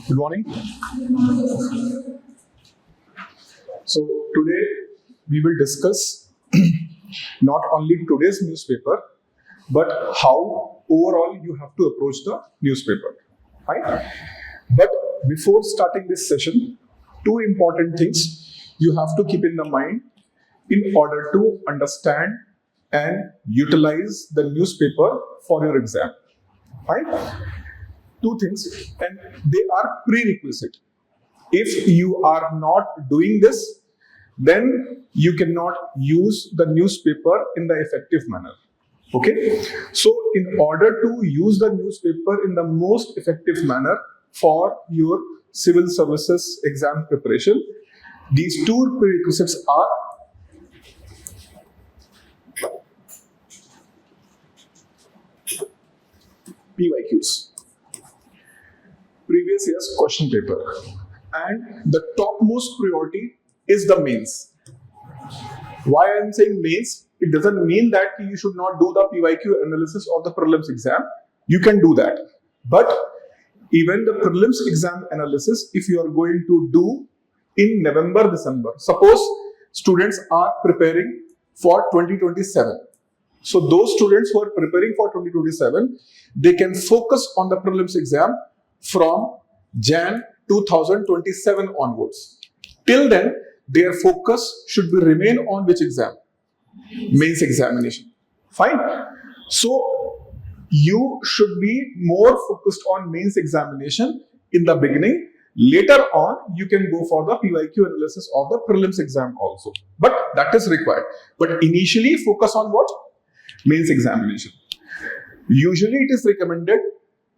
Good morning. So today we will discuss not only today's newspaper, but how overall you have to approach the newspaper. Right? But before starting this session, two important things you have to keep in the mind in order to understand and utilize the newspaper for your exam. Right? Two things, and they are prerequisite. If you are not doing this, then you cannot use the newspaper in the effective manner. Okay? So, in order to use the newspaper in the most effective manner for your civil services exam preparation, these two prerequisites are PYQs, previous year's question paper, and the topmost priority is the mains. Why I am saying mains? It doesn't mean that you should not do the PYQ analysis of the prelims exam. You can do that, but even the prelims exam analysis, if you are going to do in November, December, suppose students are preparing for 2027. So those students who are preparing for 2027, they can focus on the prelims exam from Jan 2027 onwards. Till then, their focus should be remain on which exam? Mains examination. Fine. So you should be more focused on mains examination in the beginning. Later on, you can go for the PYQ analysis of the prelims exam also. But that is required. But initially, focus on what? Mains examination. Usually, it is recommended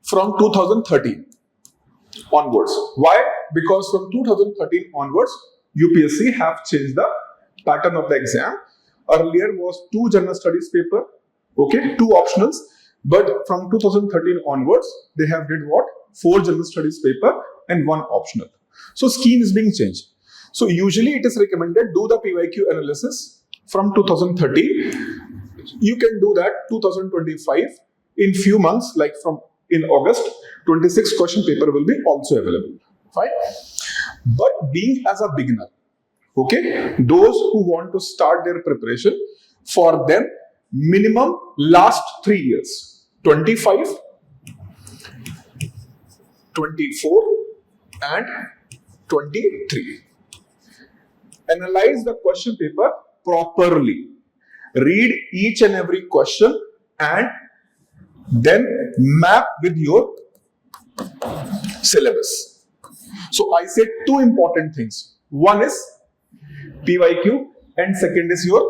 from 2013 onwards. Why? Because from 2013 onwards, UPSC have changed the pattern of the exam. Earlier was 2 general studies paper, okay, 2 optionals. But from 2013 onwards, they have did what? 4 general studies paper and 1 optional. So scheme is being changed. So usually it is recommended do the PYQ analysis from 2013. You can do that 2025 in few months, like from in August, 26 question paper will be also available. Fine. But being as a beginner, okay, those who want to start their preparation, for them, minimum last 3 years, 25, 24 and 23. Analyze the question paper properly. Read each and every question and then map with your syllabus. So I said 2 important things. One is PYQ and second is your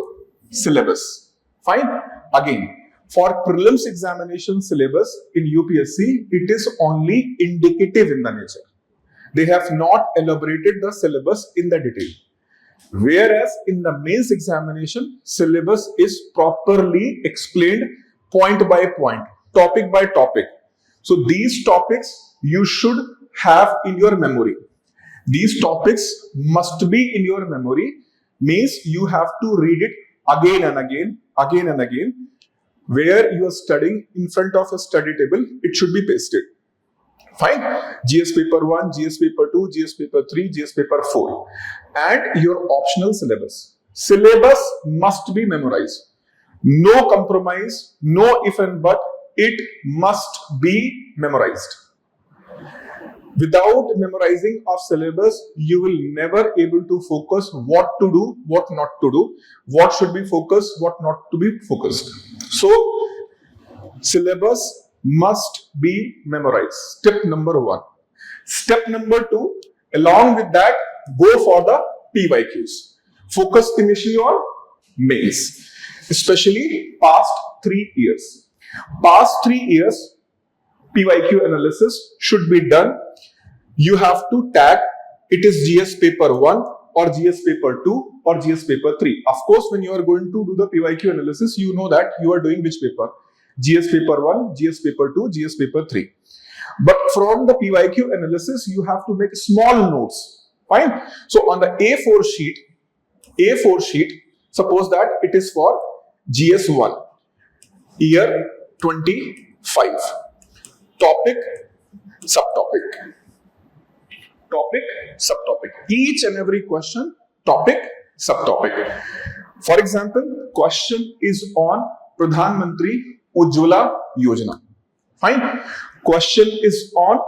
syllabus. Fine. Again, for prelims examination syllabus in UPSC, it is only indicative in the nature. They have not elaborated the syllabus in the detail. Whereas in the mains examination, syllabus is properly explained point by point, topic by topic. So these topics you should have in your memory. These topics must be in your memory, means you have to read it again and again. Where you are studying in front of a study table, it should be pasted. Fine. GS paper 1, GS paper 2, GS paper 3, GS paper 4. And your optional syllabus. Syllabus must be memorized. No compromise, no if and but, it must be memorized. Without memorizing of syllabus, you will never able to focus what to do, what not to do, what should be focused, what not to be focused. So, syllabus must be memorized. Step number 1. Step number 2, along with that, go for the PYQs. Focus initially on mains, especially past 3 years. Past 3 years, PYQ analysis should be done. You have to tag it is GS paper 1 or GS paper 2 or GS paper 3. Of course, when you are going to do the PYQ analysis, you know that you are doing which paper? GS paper 1, GS paper 2, GS paper 3. But from the PYQ analysis, you have to make small notes. Fine. So on the A4 sheet, suppose that it is for GS1, year 25. Topic, subtopic. topic, subtopic. Each and every question, topic, subtopic. For example, question is on Pradhan Mantri Ujjwala Yojana. Fine. Question is on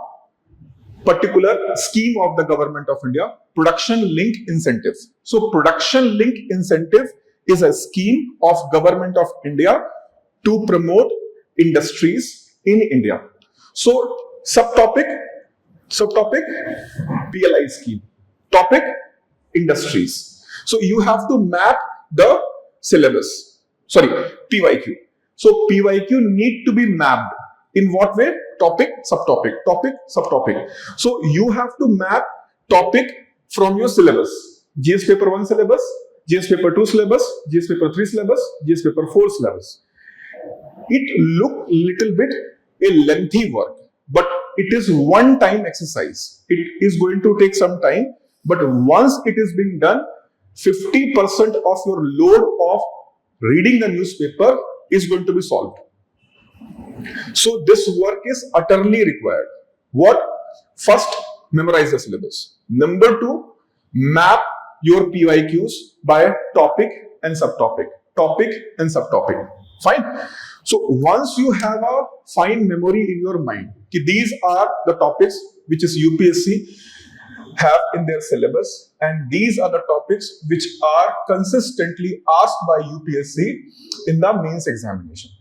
particular scheme of the government of India, production link incentive. So production link incentive is a scheme of government of India to promote industries in India. So subtopic PLI scheme, topic industries. So you have to map the syllabus, sorry, PYQ. So PYQ need to be mapped. In what way? Topic, subtopic, topic, subtopic. So you have to map topic from your syllabus. GS paper 1 syllabus, GS paper 2 syllabus, GS paper 3 syllabus, GS paper 4 syllabus. It look little bit a lengthy work, but it is one time exercise. It is going to take some time, but once it is being done, 50% of your load of reading the newspaper is going to be solved. So this work is utterly required. What? First, memorize the syllabus. Number 2, map your PYQs by topic and subtopic. Topic and subtopic. Fine. So once you have a fine memory in your mind, these are the topics which is UPSC have in their syllabus, and these are the topics which are consistently asked by UPSC in the mains examination.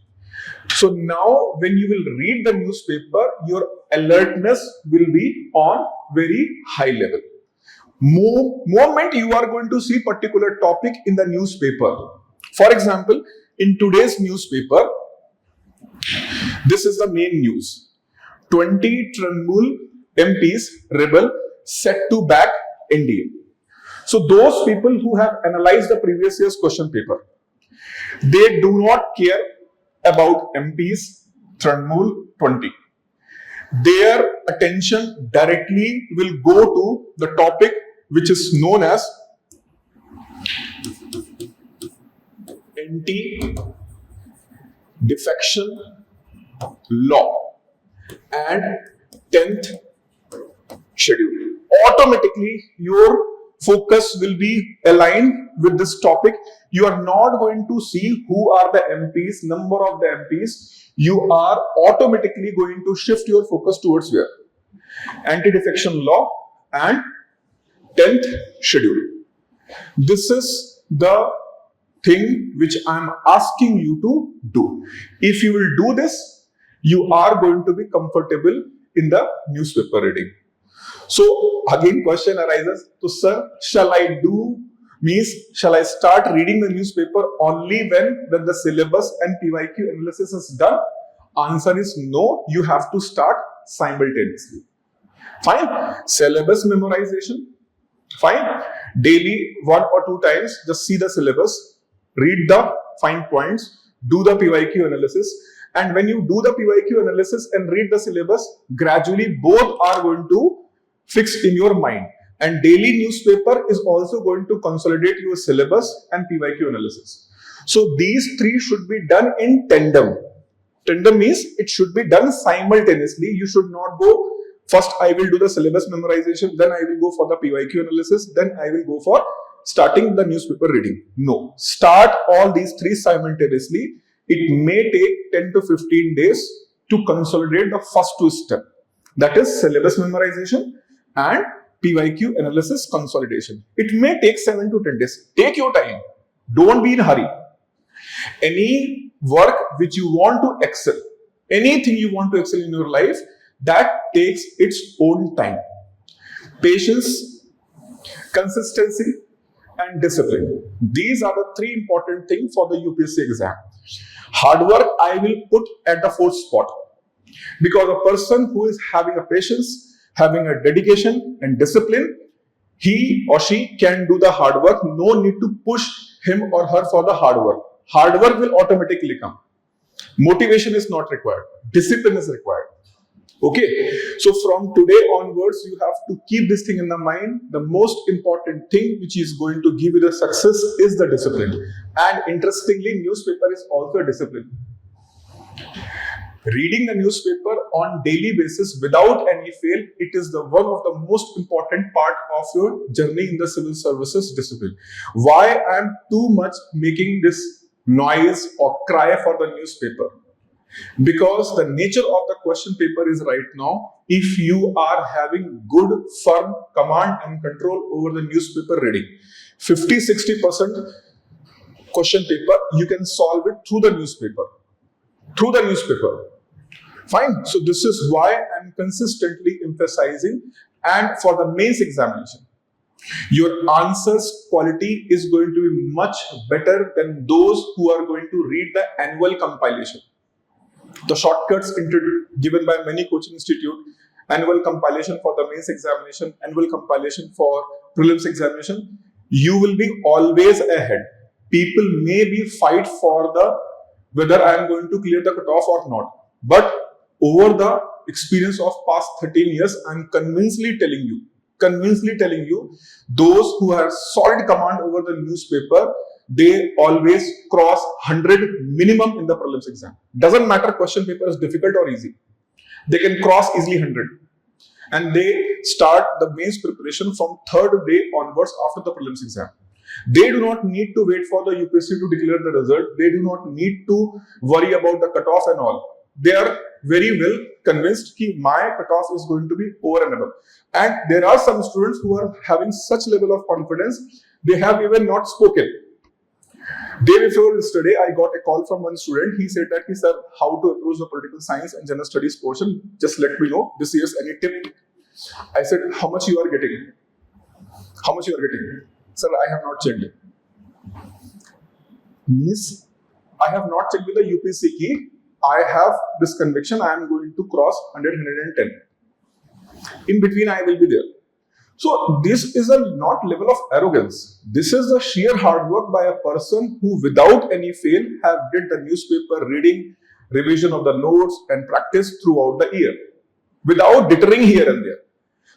So now when you will read the newspaper, your alertness will be on very high level. Moment you are going to see particular topic in the newspaper. For example, in today's newspaper, this is the main news. 20 Trinamool MPs rebel set to back NDA. So those people who have analyzed the previous year's question paper, they do not care about MPs Trinamool 20. Their attention directly will go to the topic which is known as anti-defection law and 10th schedule. Automatically your focus will be aligned with this topic. You are not going to see who are the MPs, number of the MPs. You are automatically going to shift your focus towards where? Anti-defection law and 10th schedule. This is the thing which I am asking you to do. If you will do this, you are going to be comfortable in the newspaper reading. So again question arises, so sir, shall I start reading the newspaper only when the syllabus and PYQ analysis is done? Answer is no, you have to start simultaneously. Fine. Syllabus memorization. Fine. Daily 1 or 2 times, just see the syllabus, read the fine points, do the PYQ analysis. And when you do the PYQ analysis and read the syllabus, gradually both are going to fix in your mind. And daily newspaper is also going to consolidate your syllabus and PYQ analysis. So these 3 should be done in tandem. Tandem means it should be done simultaneously. You should not go, first I will do the syllabus memorization, then I will go for the PYQ analysis, then I will go for starting the newspaper reading. No. Start all these 3 simultaneously. It may take 10 to 15 days to consolidate the first 2 steps. That is syllabus memorization and PYQ analysis consolidation. It may take 7 to 10 days. Take your time. Don't be in a hurry. Any work which you want to excel, anything you want to excel in your life, that takes its own time. Patience, consistency, and discipline. These are the 3 important things for the UPSC exam. Hard work I will put at the 4th spot, because a person who is having a patience, having a dedication and discipline, he or she can do the hard work. No need to push him or her for the hard work. Hard work will automatically come. Motivation is not required. Discipline is required. Okay. So from today onwards, you have to keep this thing in the mind. The most important thing which is going to give you the success is the discipline. And interestingly, newspaper is also a discipline. Reading the newspaper on daily basis without any fail, it is the one of the most important part of your journey in the civil services discipline. Why I am too much making this noise or cry for the newspaper? Because the nature of the question paper is right now, if you are having good, firm command and control over the newspaper reading, 50-60% question paper, you can solve it through the newspaper. Through the newspaper. Fine. So this is why I'm consistently emphasizing, and for the mains examination, your answers quality is going to be much better than those who are going to read the annual compilation. The shortcuts given by many coaching institute, annual compilation for the mains examination, annual compilation for prelims examination, you will be always ahead. People may be fight for the whether I am going to clear the cutoff or not. But over the experience of past 13 years, I am convincingly telling you, those who have solid command over the newspaper, they always cross 100 minimum in the prelims exam. Doesn't matter question paper is difficult or easy. They can cross easily 100. And they start the mains preparation from third day onwards after the prelims exam. They do not need to wait for the UPSC to declare the result. They do not need to worry about the cutoff and all. They are very well convinced that my cutoff is going to be over and above. And there are some students who are having such level of confidence, they have even not spoken. Day before yesterday, I got a call from one student. He said that, sir, how to approach the political science and general studies portion? Just let me know. This year's any tip? I said, how much you are getting? How much you are getting? Sir, I have not checked it. Means I have not checked with the UPSC key. I have this conviction I am going to cross 100, 110. In between, I will be there. So this is a not level of arrogance. This is the sheer hard work by a person who without any fail have did the newspaper reading, revision of the notes and practice throughout the year without deterring here and there.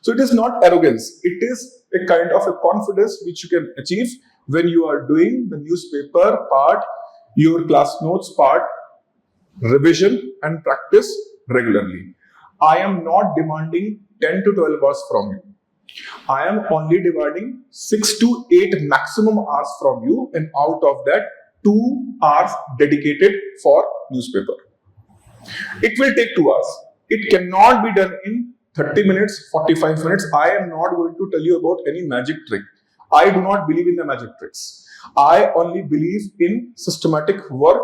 So it is not arrogance. It is a kind of a confidence which you can achieve when you are doing the newspaper part, your class notes part, revision and practice regularly. I am not demanding 10 to 12 hours from you. I am only demanding 6 to 8 maximum hours from you, and out of that 2 hours dedicated for newspaper. It will take 2 hours. It cannot be done in 30 minutes, 45 minutes. I am not going to tell you about any magic trick. I do not believe in the magic tricks. I only believe in systematic work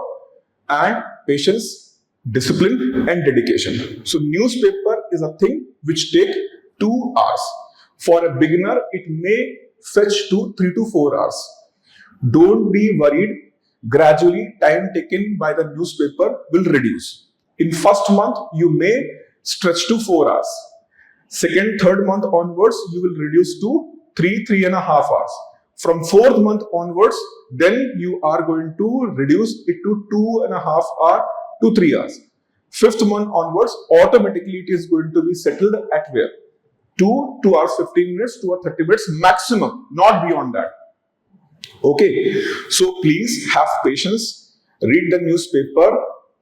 and patience, discipline and dedication. So newspaper is a thing which takes 2 hours. For a beginner, it may fetch to 3 to 4 hours. Don't be worried. Gradually, time taken by the newspaper will reduce. In first month, you may stretch to 4 hours. Second, third month onwards, you will reduce to 3.5 hours. From fourth month onwards, then you are going to reduce it to 2.5 hours to 3 hours. Fifth month onwards, automatically it is going to be settled at where? 2 hours 15 minutes, 2 or 30 minutes maximum, not beyond that. Okay, so please have patience, read the newspaper,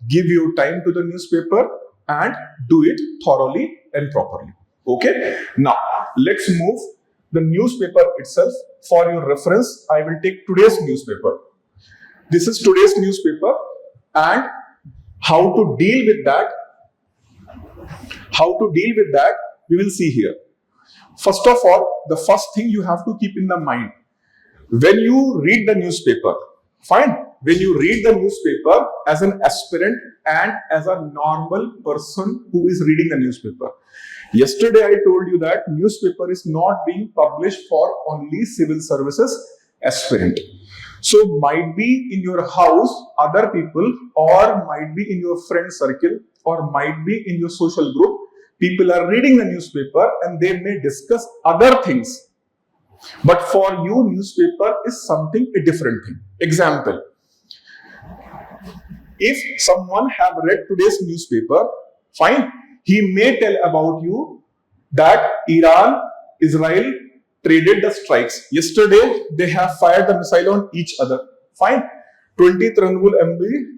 give your time to the newspaper and do it thoroughly and properly. Okay, now let's move the newspaper itself. For your reference, I will take today's newspaper. This is today's newspaper, and how to deal with that, we will see here. First of all, the first thing you have to keep in the mind, when you read the newspaper, fine, when you read the newspaper as an aspirant and as a normal person who is reading the newspaper. Yesterday I told you that newspaper is not being published for only civil services aspirant. So might be in your house other people, or might be in your friend circle, or might be in your social group, people are reading the newspaper and they may discuss other things. But for you, newspaper is something a different thing. Example, if someone have read today's newspaper, fine, he may tell about you that Iran, Israel traded the strikes. Yesterday, they have fired the missile on each other. Fine. 20 Trinamool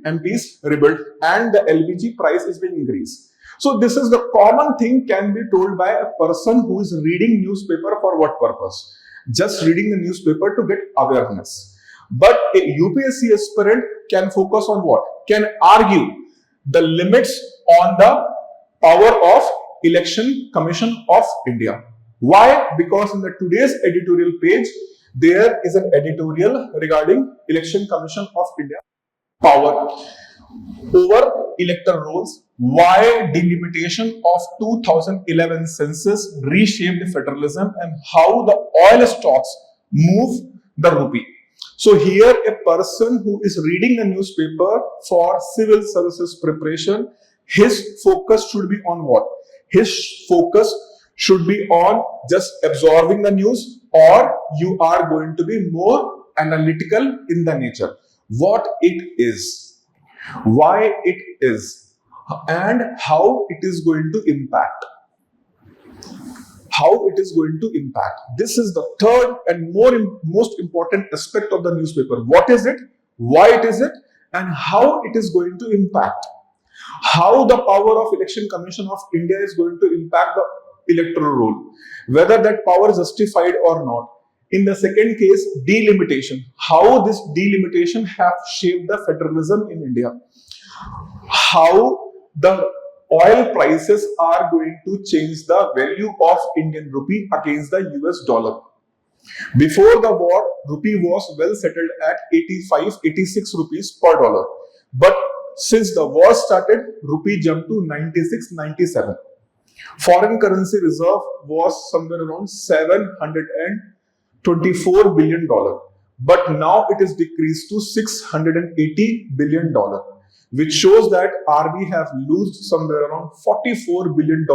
MPs rebuilt, and the LPG price is being increased. So this is the common thing can be told by a person who is reading newspaper for what purpose? Just reading the newspaper to get awareness. But a UPSC aspirant can focus on what? Can argue the limits on the power of Election Commission of India. Why? Because in the today's editorial page, there is an editorial regarding Election Commission of India power over electoral rolls, why delimitation of 2011 census reshaped federalism, and how the oil stocks move the rupee. So here a person who is reading the newspaper for civil services preparation, his focus should be on what? His focus should be on just absorbing the news, or you are going to be more analytical in the nature. What it is, why it is, and how it is going to impact. How it is going to impact. This is the third and most important aspect of the newspaper. What is it, why it is it, and how it is going to impact. How the power of Election Commission of India is going to impact the electoral roll. Whether that power is justified or not. In the second case, delimitation. How this delimitation have shaped the federalism in India. How the oil prices are going to change the value of Indian rupee against the US dollar. Before the war, rupee was well settled at 85-86 rupees per dollar. But since the war started, rupee jumped to 96-97. Foreign currency reserve was somewhere around $724 billion. But now it is decreased to $680 billion. Which shows that RB have lost somewhere around $44 billion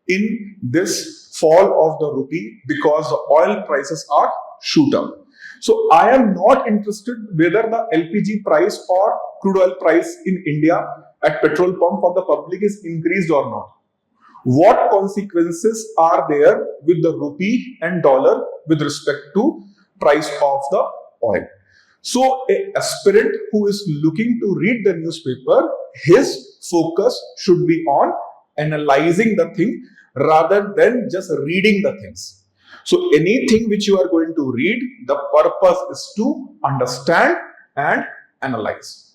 in this fall of the rupee because the oil prices are shoot up. So I am not interested whether the LPG price or crude oil price in India at petrol pump for the public is increased or not. What consequences are there with the rupee and dollar with respect to price of the oil? So, an aspirant who is looking to read the newspaper, his focus should be on analyzing the thing rather than just reading the things. So, anything which you are going to read, the purpose is to understand and analyze.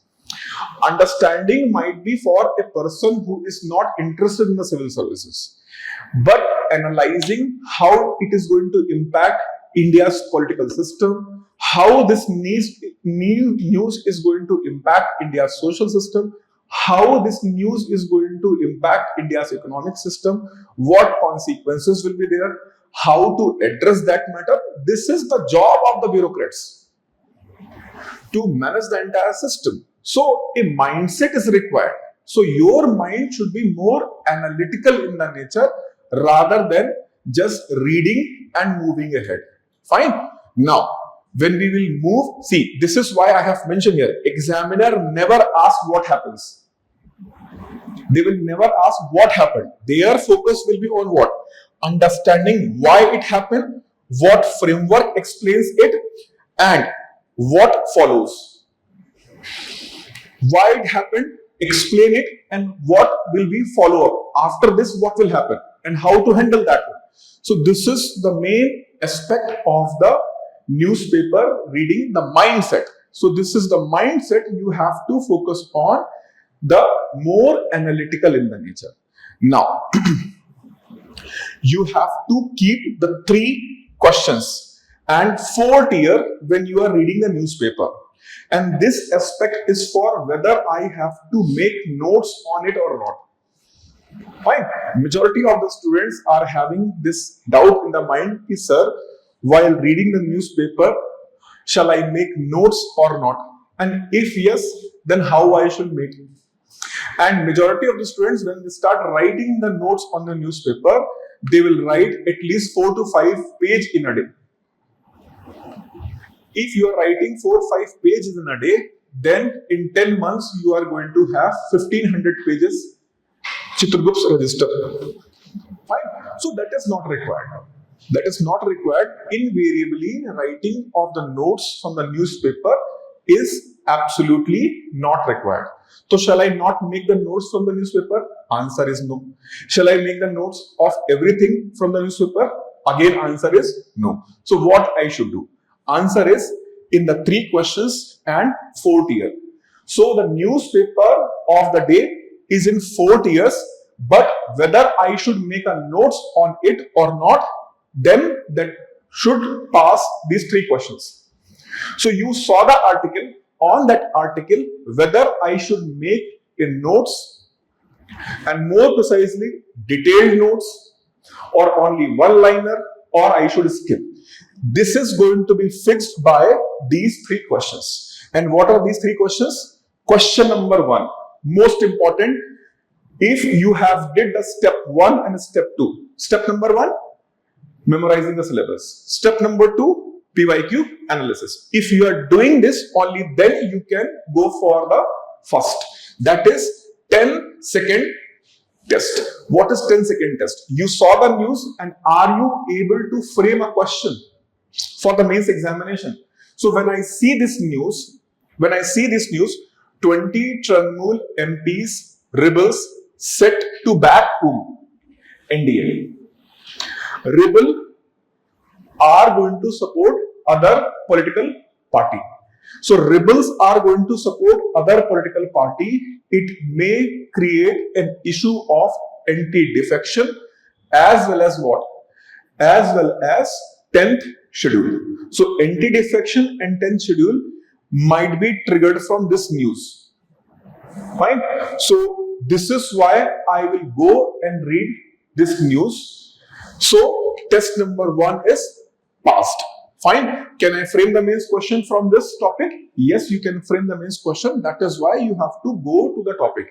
Understanding might be for a person who is not interested in the civil services, but analyzing how it is going to impact India's political system, how this news is going to impact India's social system, how this news is going to impact India's economic system, what consequences will be there, how to address that matter. This is the job of the bureaucrats to manage the entire system. So a mindset is required. So your mind should be more analytical in the nature rather than just reading and moving ahead. Fine. Now, when we will move, see, this is why I have mentioned here, examiner never asks what happens. They will never ask what happened. Their focus will be on what? Understanding why it happened, what framework explains it, and what follows. Why it happened, explain it, and what will be follow-up. After this, what will happen, and how to handle that one. So this is the main aspect of the newspaper reading, the mindset. So this is the mindset you have to focus on, the more analytical in the nature. Now, you have to keep the 3 questions and 4 tier when you are reading the newspaper. And this aspect is for whether I have to make notes on it or not. Fine. Majority of the students are having this doubt in the mind, sir, while reading the newspaper, shall I make notes or not? And if yes, then how I should make it? And majority of the students, when they start writing the notes on the newspaper, they will write at least 4 to 5 pages in a day. If you are writing 4 or 5 pages in a day, then in 10 months, you are going to have 1500 pages Chitragupta register. Fine. So that is not required. That is not required. Invariably, writing of the notes from the newspaper is absolutely not required. So shall I not make the notes from the newspaper? Answer is no. Shall I make the notes of everything from the newspaper? Again, answer is no. So what I should do? Answer is in the 3 questions and 4th year. So the newspaper of the day is in 4th years, but whether I should make a notes on it or not, then that should pass these 3 questions. So you saw the article. On that article, whether I should make a notes, and more precisely detailed notes, or only one-liner, or I should skip. This is going to be fixed by these 3 questions. And what are these 3 questions? Question number 1, most important. If you have did the step 1 and step 2. Step number 1, memorizing the syllabus. Step number 2, PYQ analysis. If you are doing this, only then you can go for the first. That is 10-second test. What is 10-second test? You saw the news, and are you able to frame a question for the mains examination? So when I see this news, 20 Trinamool MPs, rebels set to back whom? NDA. Rebel are going to support other political party. So rebels are going to support other political party. It may create an issue of anti-defection as well as what? As well as 10th schedule. So anti-defection and 10th schedule might be triggered from this news. Fine. So this is why I will go and read this news. So test number 1 is passed. Fine. Can I frame the mains question from this topic? Yes, you can frame the mains question. That is why you have to go to the topic.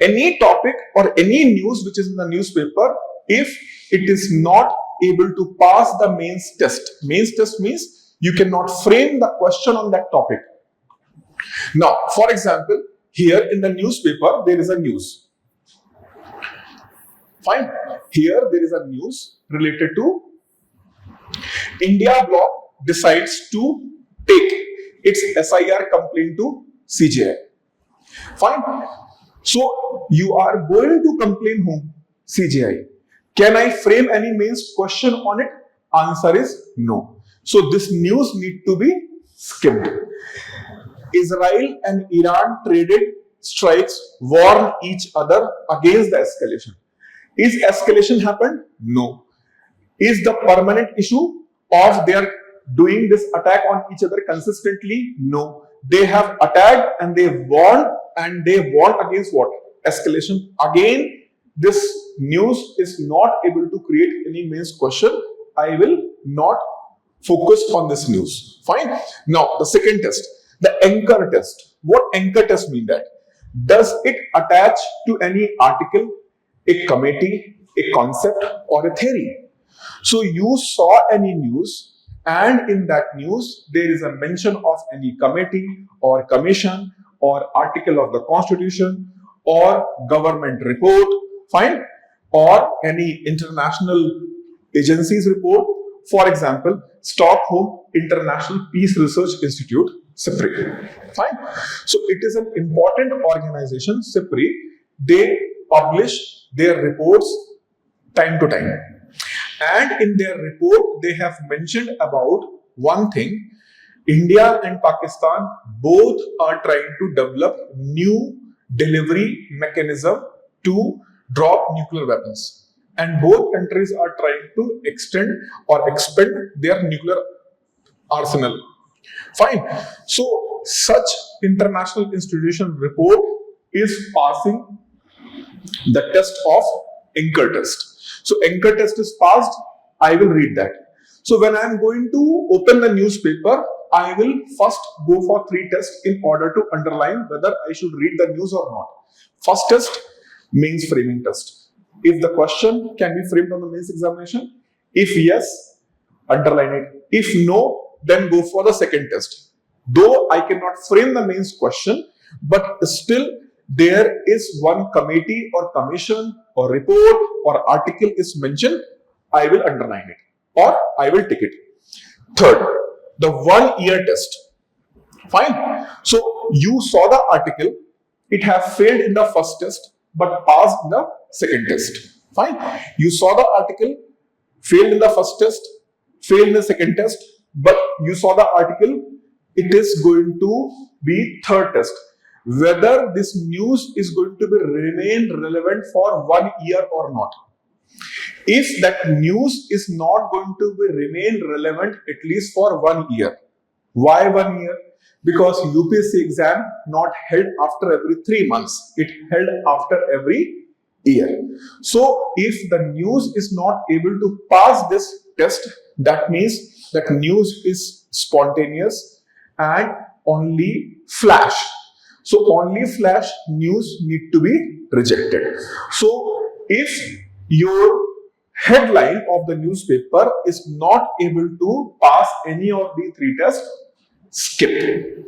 Any topic or any news which is in the newspaper, if it is not able to pass the mains test. Mains test means you cannot frame the question on that topic. Now, for example, here in the newspaper, there is a news. Fine. Here there is a news related to India bloc decides to take its SIR complaint to CJI. Fine. So you are going to complain whom? CJI. Can I frame any mains question on it? Answer is no. So this news need to be skipped. Israel and Iran traded strikes warn each other against the escalation. Is escalation happened? No. Is the permanent issue of their doing this attack on each other consistently? No. They have attacked and they warned against what? Escalation. Again, this news is not able to create any mains question. I will not focus on this news. Fine. Now, the second test, the anchor test. What anchor test mean that? Does it attach to any article, a committee, a concept, or a theory? So you saw any news, and in that news there is a mention of any committee or commission or article of the constitution or government report, fine, or any international agency's report. For example, Stockholm International Peace Research Institute, SIPRI. Fine. So it is an important organization, SIPRI. They publish their reports time to time. And in their report, they have mentioned about one thing. India and Pakistan both are trying to develop new delivery mechanism to drop nuclear weapons. And both countries are trying to extend or expand their nuclear arsenal. Fine. So such international institution report is passing the test of anchor test. So anchor test is passed, I will read that. So when I am going to open the newspaper, I will first go for 3 tests in order to underline whether I should read the news or not. First test, mains framing test. If the question can be framed on the mains examination, if yes, underline it. If no, then go for the second test. Though I cannot frame the mains question, but still there is one committee or commission or report or article is mentioned, I will underline it or I will tick it. Third, the 1 year test. Fine. So you saw the article, it have failed in the first test but passed in the second test. Fine. You saw the article, failed in the first test, failed in the second test, but you saw the article, it is going to be third test. Whether this news is going to be remain relevant for 1 year or not. If that news is not going to be remain relevant at least for 1 year. Why 1 year? Because UPSC exam not held after every 3 months. It held after every year. So if the news is not able to pass this test, that means that news is spontaneous and only flash. So only flash news need to be rejected. So if your headline of the newspaper is not able to pass any of the 3 tests, skip.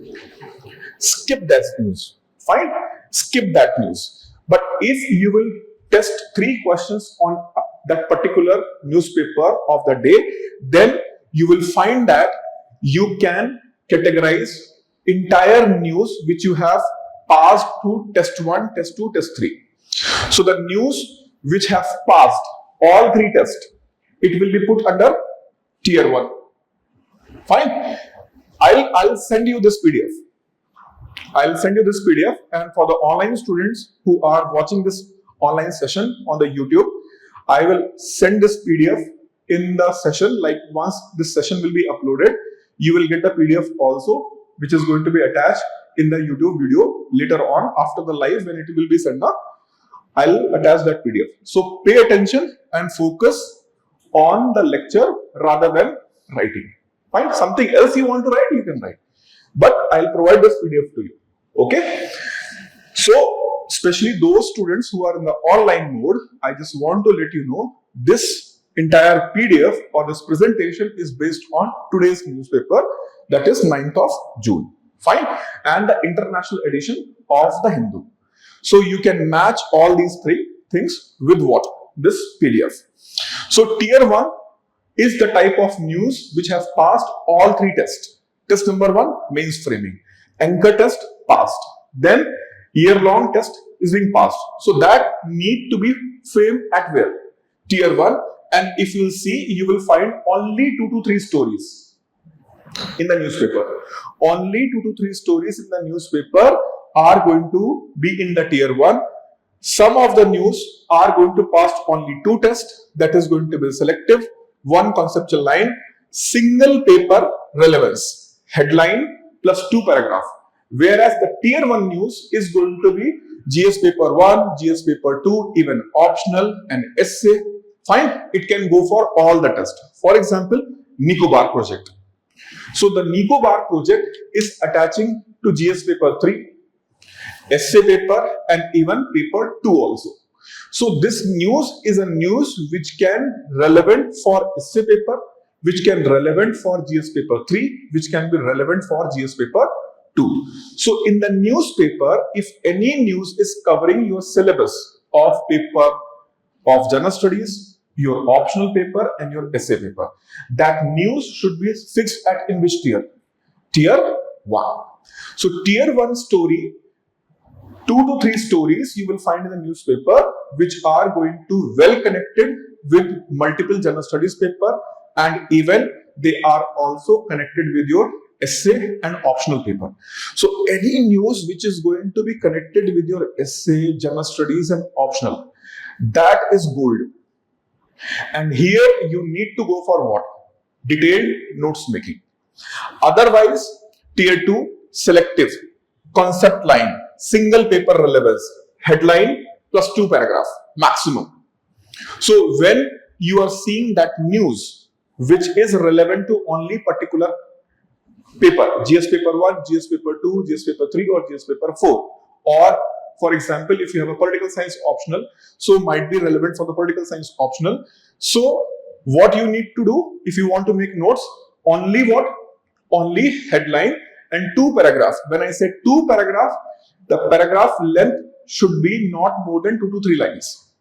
Skip that news. Fine? Skip that news. But if you will test 3 questions on that particular newspaper of the day, then you will find that you can categorize entire news which you have passed to test 1, test 2, test 3. So the news which have passed all 3 tests, it will be put under tier 1. Fine. I'll send you this PDF. I'll send you this PDF, and for the online students who are watching this online session on the YouTube, I will send this PDF in the session. Like once this session will be uploaded, you will get the PDF also, which is going to be attached in the YouTube video later on after the live when it will be sent up. I'll attach that PDF. So pay attention and focus on the lecture rather than writing. Fine. Something else you want to write, you can write. But I'll provide this PDF to you. Okay. So, especially those students who are in the online mode, I just want to let you know this entire PDF or this presentation is based on today's newspaper, that is 9th of June. Fine. And the international edition of the Hindu. So you can match all these 3 things with what? This PDF. So tier 1 is the type of news which have passed all 3 tests. Test number 1, mains framing. Anchor test, passed. Then year-long test is being passed. So that need to be framed at where? Tier 1. And if you will see, you will find only 2 to 3 stories in the newspaper. Only 2 to 3 stories in the newspaper are going to be in the tier 1. Some of the news are going to pass only 2 tests, that is going to be selective, 1 conceptual line, single paper relevance, headline plus 2 paragraph. Whereas the tier 1 news is going to be GS paper 1, GS paper 2, even optional and essay. Fine, it can go for all the tests. For example, Nicobar project. So the Nicobar project is attaching to GS paper 3, essay paper and even paper 2 also. So this news is a news which can relevant for essay paper, which can relevant for GS paper 3, which can be relevant for GS paper 2. So in the newspaper, if any news is covering your syllabus of paper of general studies, your optional paper and your essay paper, that news should be fixed at in which tier? Tier 1. So tier 1 story, 2 to 3 stories you will find in the newspaper which are going to well connected with multiple general studies paper, and even they are also connected with your essay and optional paper. So any news which is going to be connected with your essay, general studies and optional, that is gold. And here you need to go for what? Detailed notes making. Otherwise, tier 2, selective, concept line, single paper relevance, headline plus 2 paragraph maximum. So when you are seeing that news which is relevant to only particular paper, GS paper 1, GS paper 2, GS paper 3 or GS paper 4, or for example, if you have a political science optional, so might be relevant for the political science optional. So what you need to do if you want to make notes, only what? Only headline and 2 paragraphs. When I say 2 paragraph, the paragraph length should be not more than 2 to 3 lines.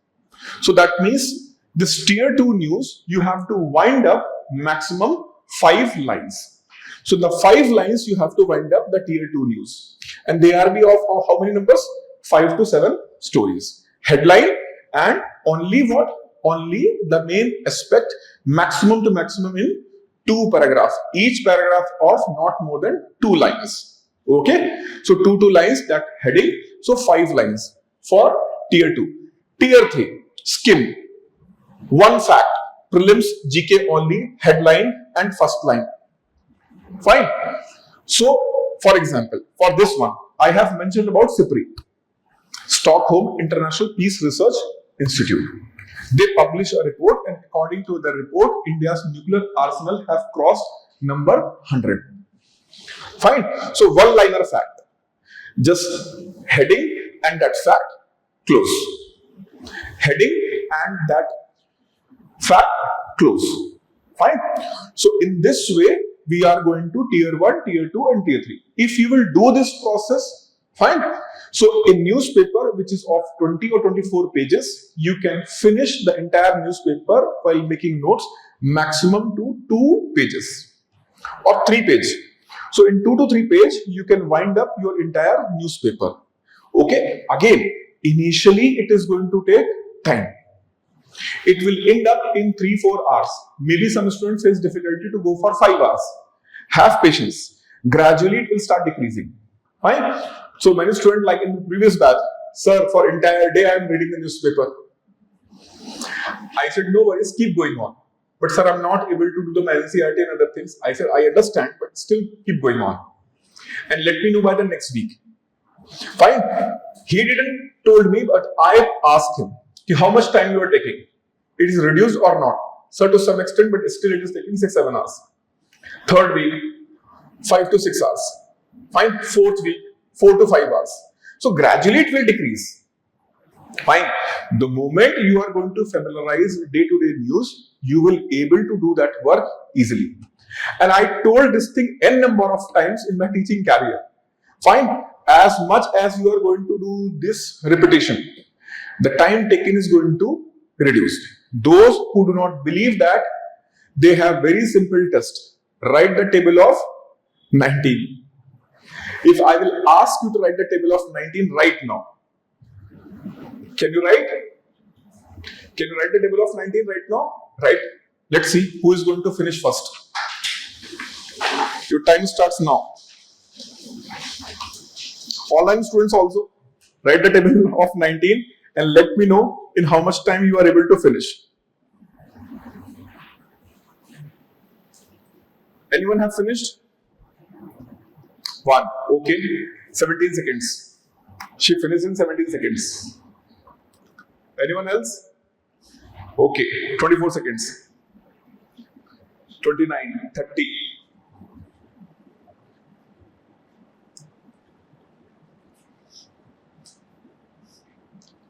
So that means this tier 2 news, you have to wind up maximum 5 lines. So the 5 lines you have to wind up the tier 2 news. And they are be of how many numbers? 5 to 7 stories. Headline and only what? Only the main aspect, maximum to maximum in 2 paragraphs. Each paragraph of not more than 2 lines. Okay? So 2 lines, that heading. So 5 lines for tier 2. Tier 3, skim. 1 fact, prelims, GK only, headline and first line. Fine. So, for example, for this one, I have mentioned about SIPRI, Stockholm International Peace Research Institute. They publish a report, and according to the report, India's nuclear arsenal have crossed number 100. Fine. So, one-liner fact. Just heading and that fact, close. Heading and that fact, close. Fine. So, in this way, we are going to tier 1, tier 2 and tier 3. If you will do this process, fine. So, a newspaper which is of 20 or 24 pages, you can finish the entire newspaper while making notes maximum to 2 pages or 3 pages. So, in 2 to 3 pages, you can wind up your entire newspaper. Okay. Again, initially it is going to take time. It will end up in 3-4 hours. Maybe some students face difficulty to go for 5 hours. Have patience. Gradually it will start decreasing. Fine. So many students, like in the previous batch, sir, for entire day I am reading the newspaper. I said, no worries, keep going on. But sir, I am not able to do the NCERT and other things. I said, I understand, but still keep going on. And let me know by the next week. Fine. He didn't told me, but I asked him, how much time you are taking? It is reduced or not? So to some extent, but still it is taking 6-7 hours. Third week, 5 to 6 hours. Fine. Fourth week, 4 to 5 hours. So gradually it will decrease. Fine. The moment you are going to familiarize day-to-day news, you will able to do that work easily. And I told this thing n number of times in my teaching career. Fine. As much as you are going to do this repetition, the time taken is going to reduce. Those who do not believe that, they have very simple test. Write the table of 19. If I will ask you to write the table of 19 right now, can you write? Can you write the table of 19 right now? Right. Let's see who is going to finish first. Your time starts now. Online students also, write the table of 19 and let me know in how much time you are able to finish. Anyone have finished? 1. Okay. 17 seconds. She finished in 17 seconds. Anyone else? Okay. 24 seconds. 29. 30.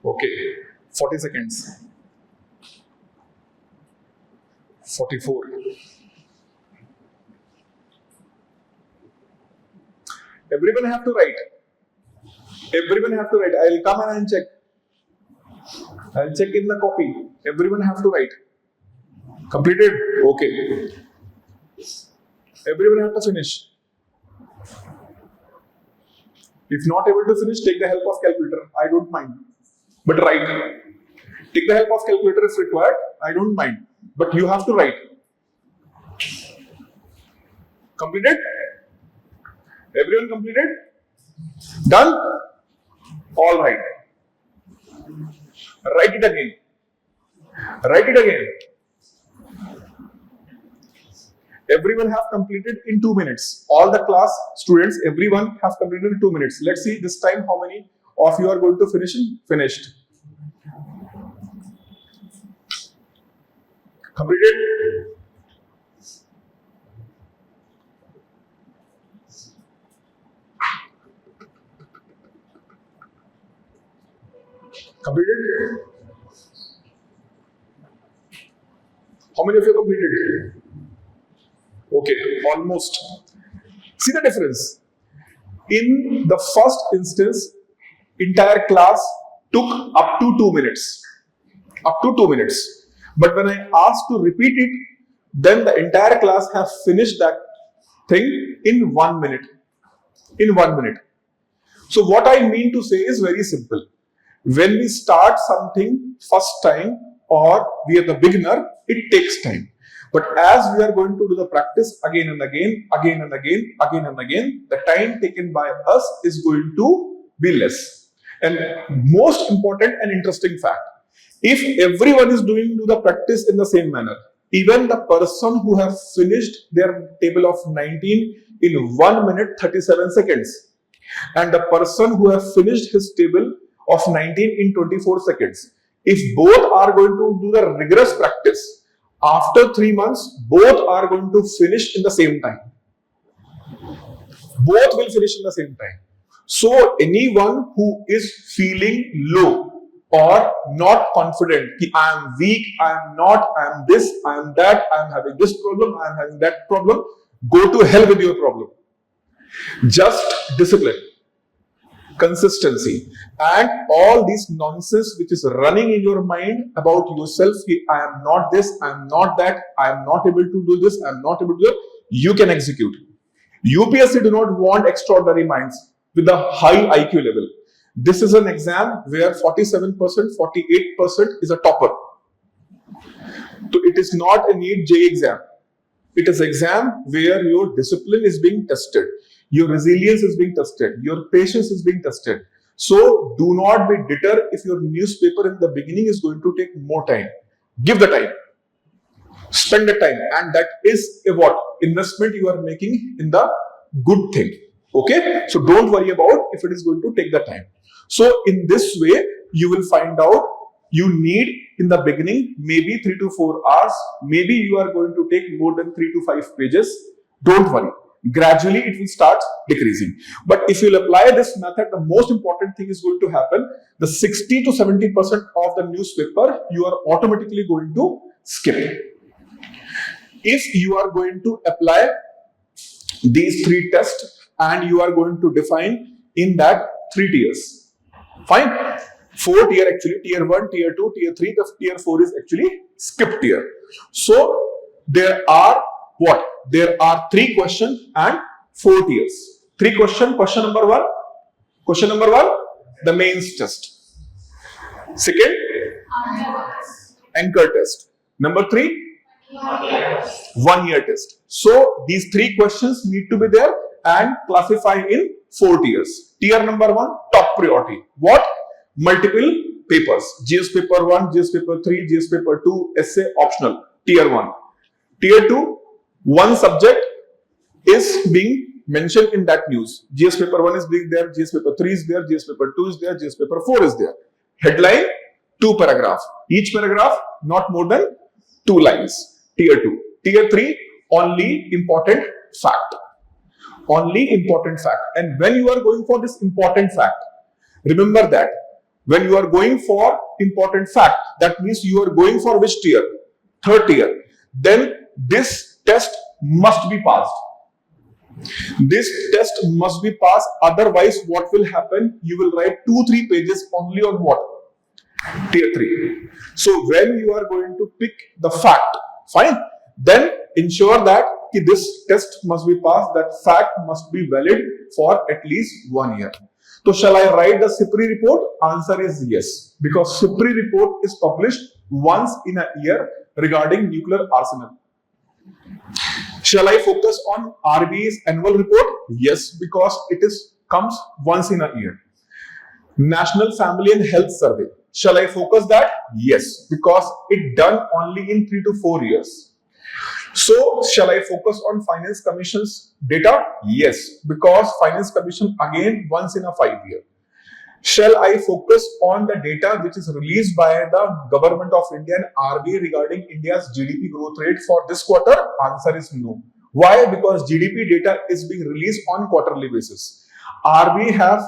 Okay. 40 seconds. 44. Everyone have to write. Everyone have to write. I will come and I'll check. I'll check in the copy. Everyone have to write. Completed? Okay. Everyone have to finish. If not able to finish, take the help of calculator. I don't mind. But write. Take the help of calculator if required. I don't mind. But you have to write. Completed? Everyone completed? Done? All right. Write it again. Write it again. Everyone have completed in 2 minutes. All the class students, everyone have completed in 2 minutes. Let's see this time how many of you are going to finish in finished. Completed? Completed? How many of you completed? Okay, almost. See the difference. In the first instance, entire class took up to 2 minutes. Up to 2 minutes. But when I asked to repeat it, then the entire class have finished that thing in 1 minute. In 1 minute. So what I mean to say is very simple. When we start something first time or we are the beginner, it takes time. But as we are going to do the practice again and again, again and again, again and again, the time taken by us is going to be less. And most important and interesting fact, if everyone is doing the practice in the same manner, even the person who has finished their table of 19 in 1 minute 37 seconds, and the person who has finished his table of 19 in 24 seconds, if both are going to do the rigorous practice, after 3 months, both are going to finish in the same time. Both will finish in the same time. So anyone who is feeling low or not confident, I am weak, I am not, I am this, I am that, I am having this problem, I am having that problem, go to hell with your problem. Just discipline, consistency, and all this nonsense which is running in your mind about yourself, I am not this, I am not that, I am not able to do this, I am not able to do that, you can execute. UPSC do not want extraordinary minds with a high IQ level. This is an exam where 47%, 48% is a topper. So it is not a NEET JEE exam. It is an exam where your discipline is being tested, your resilience is being tested, your patience is being tested. So do not be deterred if your newspaper in the beginning is going to take more time. Give the time. Spend the time, and that is a what? Investment you are making in the good thing. Okay? So don't worry about if it is going to take the time. So in this way, you will find out you need in the beginning maybe 3 to 4 hours. Maybe you are going to take more than 3 to 5 pages. Don't worry. Gradually it will start decreasing. But if you will apply this method, the most important thing is going to happen. The 60 to 70% of the newspaper you are automatically going to skip. If you are going to apply these 3 tests and you are going to define in that 3 tiers. Fine. 4 tier actually, tier 1, tier 2, tier 3, the tier 4 is actually skip tier. So there are what? There are 3 questions and 4 tiers. 3 questions. Question number 1. Question number 1, the mains test. Second, anchor test. Number 3, 1 year test. So these 3 questions need to be there and classified in 4 tiers. Tier number 1, top priority. What? Multiple papers. GS paper 1, GS paper 3, GS paper 2, essay optional. Tier 1. Tier 2, one subject is being mentioned in that news. GS paper 1 is being there, GS paper 3 is there, GS paper 2 is there, GS paper 4 is there. Headline, 2 paragraphs. Each paragraph not more than 2 lines. Tier 2. Tier 3, only important fact. Only important fact. And when you are going for this important fact, remember that when you are going for important fact, that means you are going for which tier? 3rd tier. Then this test must be passed. This test must be passed. Otherwise, what will happen? You will write 2-3 pages only on what? Tier 3. So when you are going to pick the fact, fine, then ensure that this test must be passed, that fact must be valid for at least 1 year. So shall I write the SIPRI report? Answer is yes, because SIPRI report is published once in a year regarding nuclear arsenal. Shall I focus on RBI's annual report? Yes, because it comes once in a year. National Family and Health Survey. Shall I focus that? Yes, because it done only in 3 to 4 years. So, shall I focus on Finance Commission's data? Yes, because Finance Commission again once in a 5 year. Shall I focus on the data which is released by the Government of India and RBI regarding India's GDP growth rate for this quarter? Answer is no. Why? Because GDP data is being released on quarterly basis. RBI have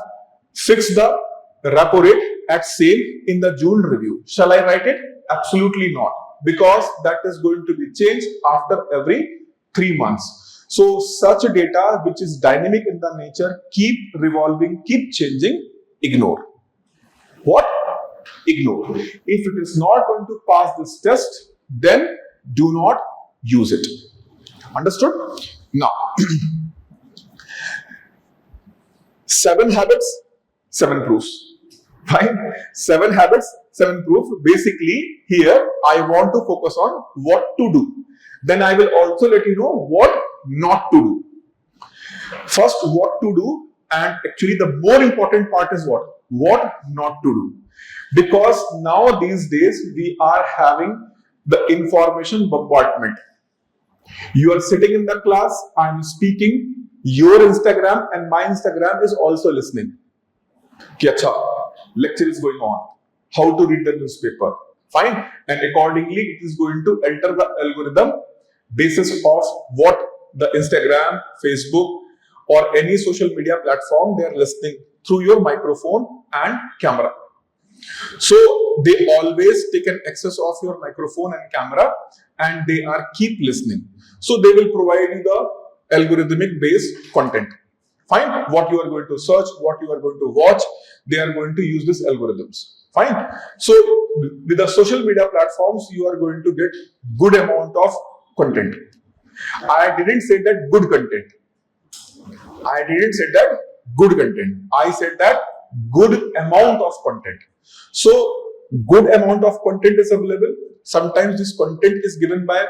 fixed the repo rate at same in the June review. Shall I write it? Absolutely not, because that is going to be changed after every 3 months. So such data which is dynamic in the nature, keep revolving, keep changing, ignore. What? Ignore. If it is not going to pass this test, then do not use it. Understood? Now, 7 habits, 7 proofs. Fine. 7 habits, 7 proofs. Basically, here I want to focus on what to do. Then I will also let you know what not to do. First, what to do, and actually the more important part is what not to do. Because now these days we are having the information bombardment. You are sitting in the class, I am speaking, your Instagram and my Instagram is also listening. Kya lecture is going on. How to read the newspaper. Fine. And accordingly, it is going to enter the algorithm basis of what the Instagram, Facebook, or any social media platform they are listening through your microphone and camera. So they always take an access of your microphone and camera and they are keep listening. So they will provide you the algorithmic based content. Fine. What you are going to search, what you are going to watch, they are going to use these algorithms. Fine. So with the social media platforms, you are going to get good amount of content. I didn't say that good content. I didn't say that good content. I said that good amount of content. So good amount of content is available. Sometimes this content is given by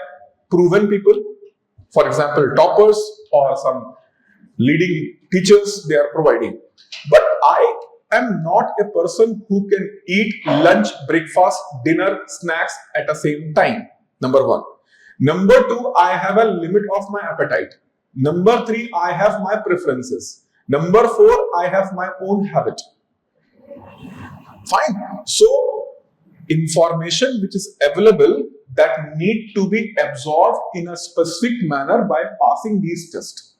proven people. For example, toppers or some leading teachers they are providing. But I am not a person who can eat lunch, breakfast, dinner, snacks at the same time. Number 1. Number 2, I have a limit of my appetite. Number 3, I have my preferences. Number 4, I have my own habit. Fine. So, information which is available that need to be absorbed in a specific manner by passing these tests.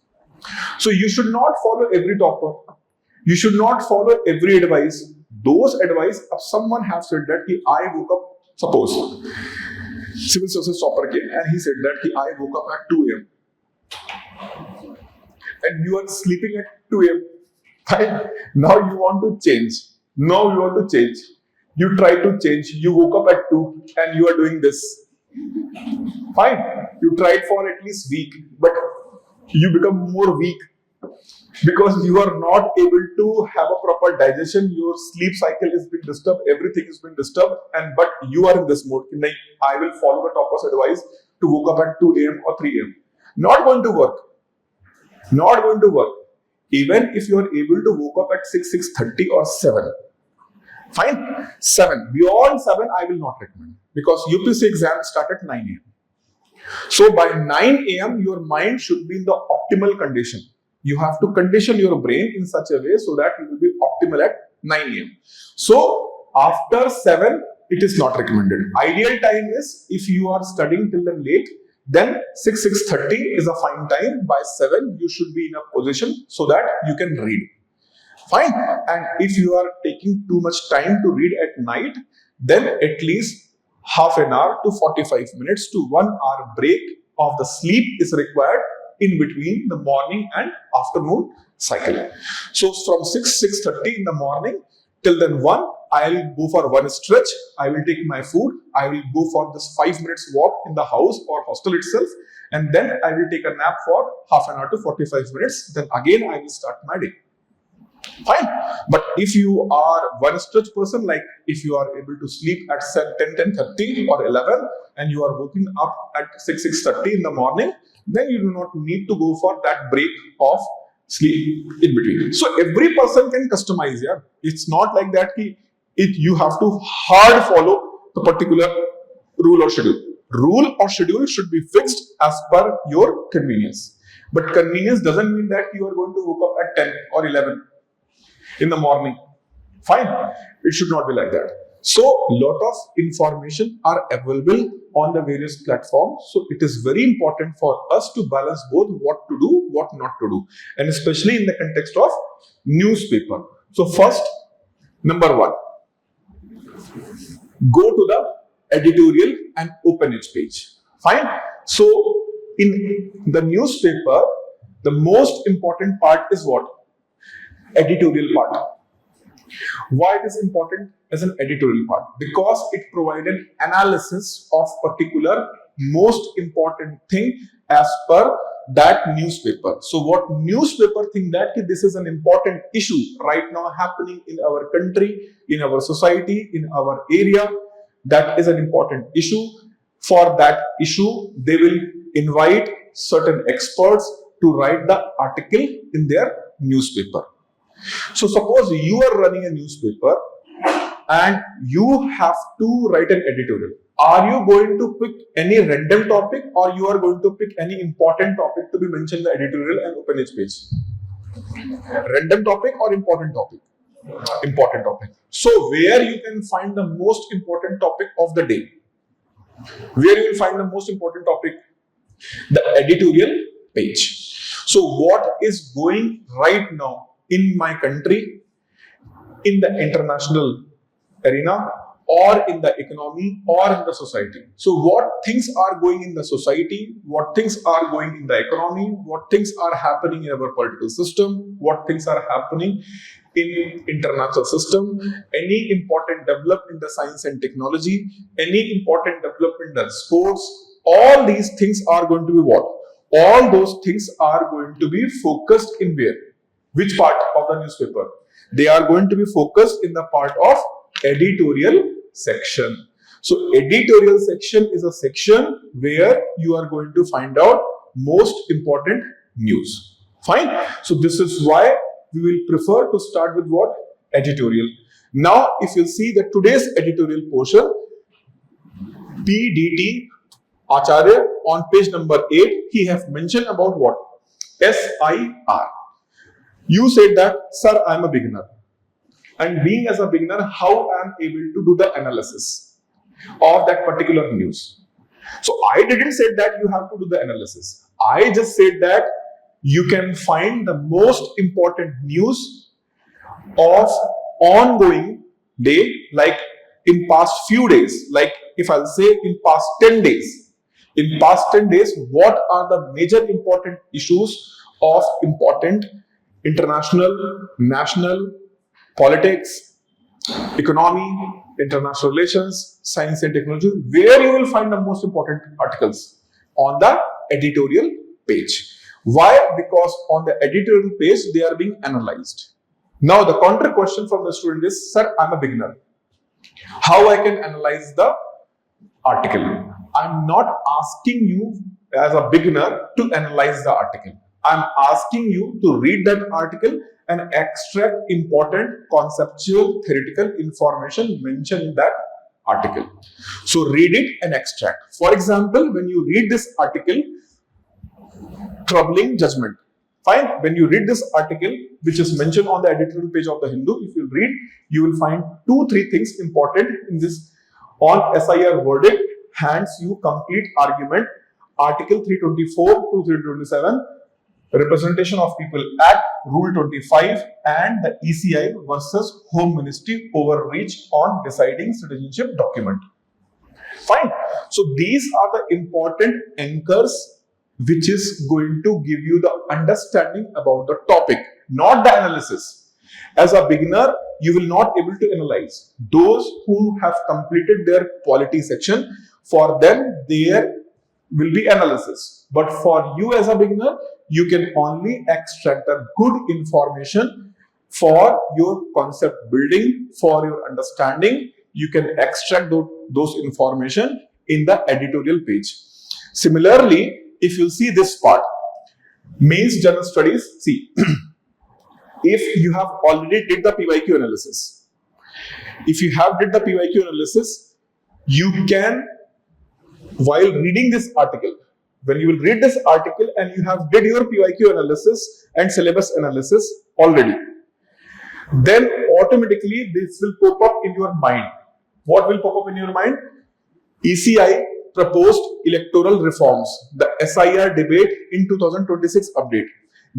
So, you should not follow every topper. You should not follow every advice. Those advice of someone have said that I woke up, suppose, civil services topper came and he said that I woke up at 2 a.m. and you are sleeping at 2 a.m. Fine. Now you want to change. Now you want to change. You try to change. You woke up at 2 and you are doing this. Fine. You tried for at least week, but you become more weak because you are not able to have a proper digestion. Your sleep cycle is being disturbed. Everything is being disturbed. But you are in this mode. Like, I will follow the topper's advice to woke up at 2 a.m. or 3 a.m. Not going to work. Not going to work. Even if you are able to woke up at 6:30 or 7. Fine. 7. Beyond 7, I will not recommend. Because UPSC exams start at 9 a.m. So by 9 a.m., your mind should be in the optimal condition. You have to condition your brain in such a way so that you will be optimal at 9 a.m. So after 7, it is not recommended. Ideal time is if you are studying till the late, then 6:30 is a fine time. By 7, you should be in a position so that you can read. Fine. And if you are taking too much time to read at night, then at least half an hour to 45 minutes to 1 hour break of the sleep is required in between the morning and afternoon cycle. So from 6:30 in the morning till then 1, I will go for one stretch, I will take my food, I will go for this 5 minutes walk in the house or hostel itself, and then I will take a nap for half an hour to 45 minutes. Then again I will start my day. Fine. But if you are one stretch person, like if you are able to sleep at 10:30 or 11 and you are waking up at 6:30 in the morning, then you do not need to go for that break of sleep in between. So every person can customize. Yeah, it's not like that. You have to hard follow the particular rule or schedule. Rule or schedule should be fixed as per your convenience. But convenience doesn't mean that you are going to wake up at 10 or 11 in the morning. Fine. It should not be like that. So, lot of information are available on the various platforms. So, it is very important for us to balance both what to do, what not to do. And especially in the context of newspaper. So, first, number 1, go to the editorial and open its page. Fine. So, in the newspaper, the most important part is what? Editorial part. Why it is important as an editorial part? Because it provided analysis of particular most important thing as per that newspaper. So what newspaper think that this is an important issue right now happening in our country, in our society, in our area. That is an important issue. For that issue, they will invite certain experts to write the article in their newspaper. So suppose you are running a newspaper and you have to write an editorial. Are you going to pick any random topic, or you are going to pick any important topic to be mentioned in the editorial and open its page? Random topic or important topic? Important topic. So where you can find the most important topic of the day? Where you will find the most important topic? The editorial page. So what is going right now in my country, in the international arena, or in the economy, or in the society? So what things are going in the society, what things are going in the economy, what things are happening in our political system, what things are happening in international system, any important development in the science and technology, any important development in the sports, all these things are going to be what? All those things are going to be focused in where? Which part of the newspaper? They are going to be focused in the part of editorial section. So editorial section is a section where you are going to find out most important news. Fine. So this is why we will prefer to start with what? Editorial. Now, if you see that today's editorial portion, PDT Acharya on page number 8, he has mentioned about what? SIR. You said that, sir, I am a beginner. And being as a beginner, how I am able to do the analysis of that particular news? So I didn't say that you have to do the analysis. I just said that you can find the most important news of ongoing day, like in past few days, like if I'll say in past 10 days. In past 10 days, what are the major important issues of important international, national, politics, economy, international relations, science and technology, where you will find the most important articles? On the editorial page. Why? Because on the editorial page, they are being analyzed. Now, the counter question from the student is, sir, I'm a beginner. How I can analyze the article? I'm not asking you as a beginner to analyze the article. I'm asking you to read that article and extract important conceptual theoretical information mentioned in that article. So read it and extract. For example, when you read this article, troubling judgment. Fine. When you read this article, which is mentioned on the editorial page of the Hindu, if you read, you will find 2-3 things important in this. On SIR verdict, hands you complete argument, Article 324 to 327, Representation of People Act, Rule 25, and the ECI versus Home Ministry overreach on deciding citizenship document. Fine. So these are the important anchors which is going to give you the understanding about the topic, not the analysis. As a beginner, you will not able to analyze. Those who have completed their polity section, for them there will be analysis. But for you as a beginner, you can only extract the good information for your concept building, for your understanding. You can extract those information in the editorial page. Similarly, if you see this part, mains general studies, see, if you have already did the PYQ analysis, if you have did the PYQ analysis, you can, while reading this article, when you will read this article and you have did your PYQ analysis and syllabus analysis already, then automatically this will pop up in your mind. What will pop up in your mind? ECI proposed electoral reforms, the SIR debate in 2026 update,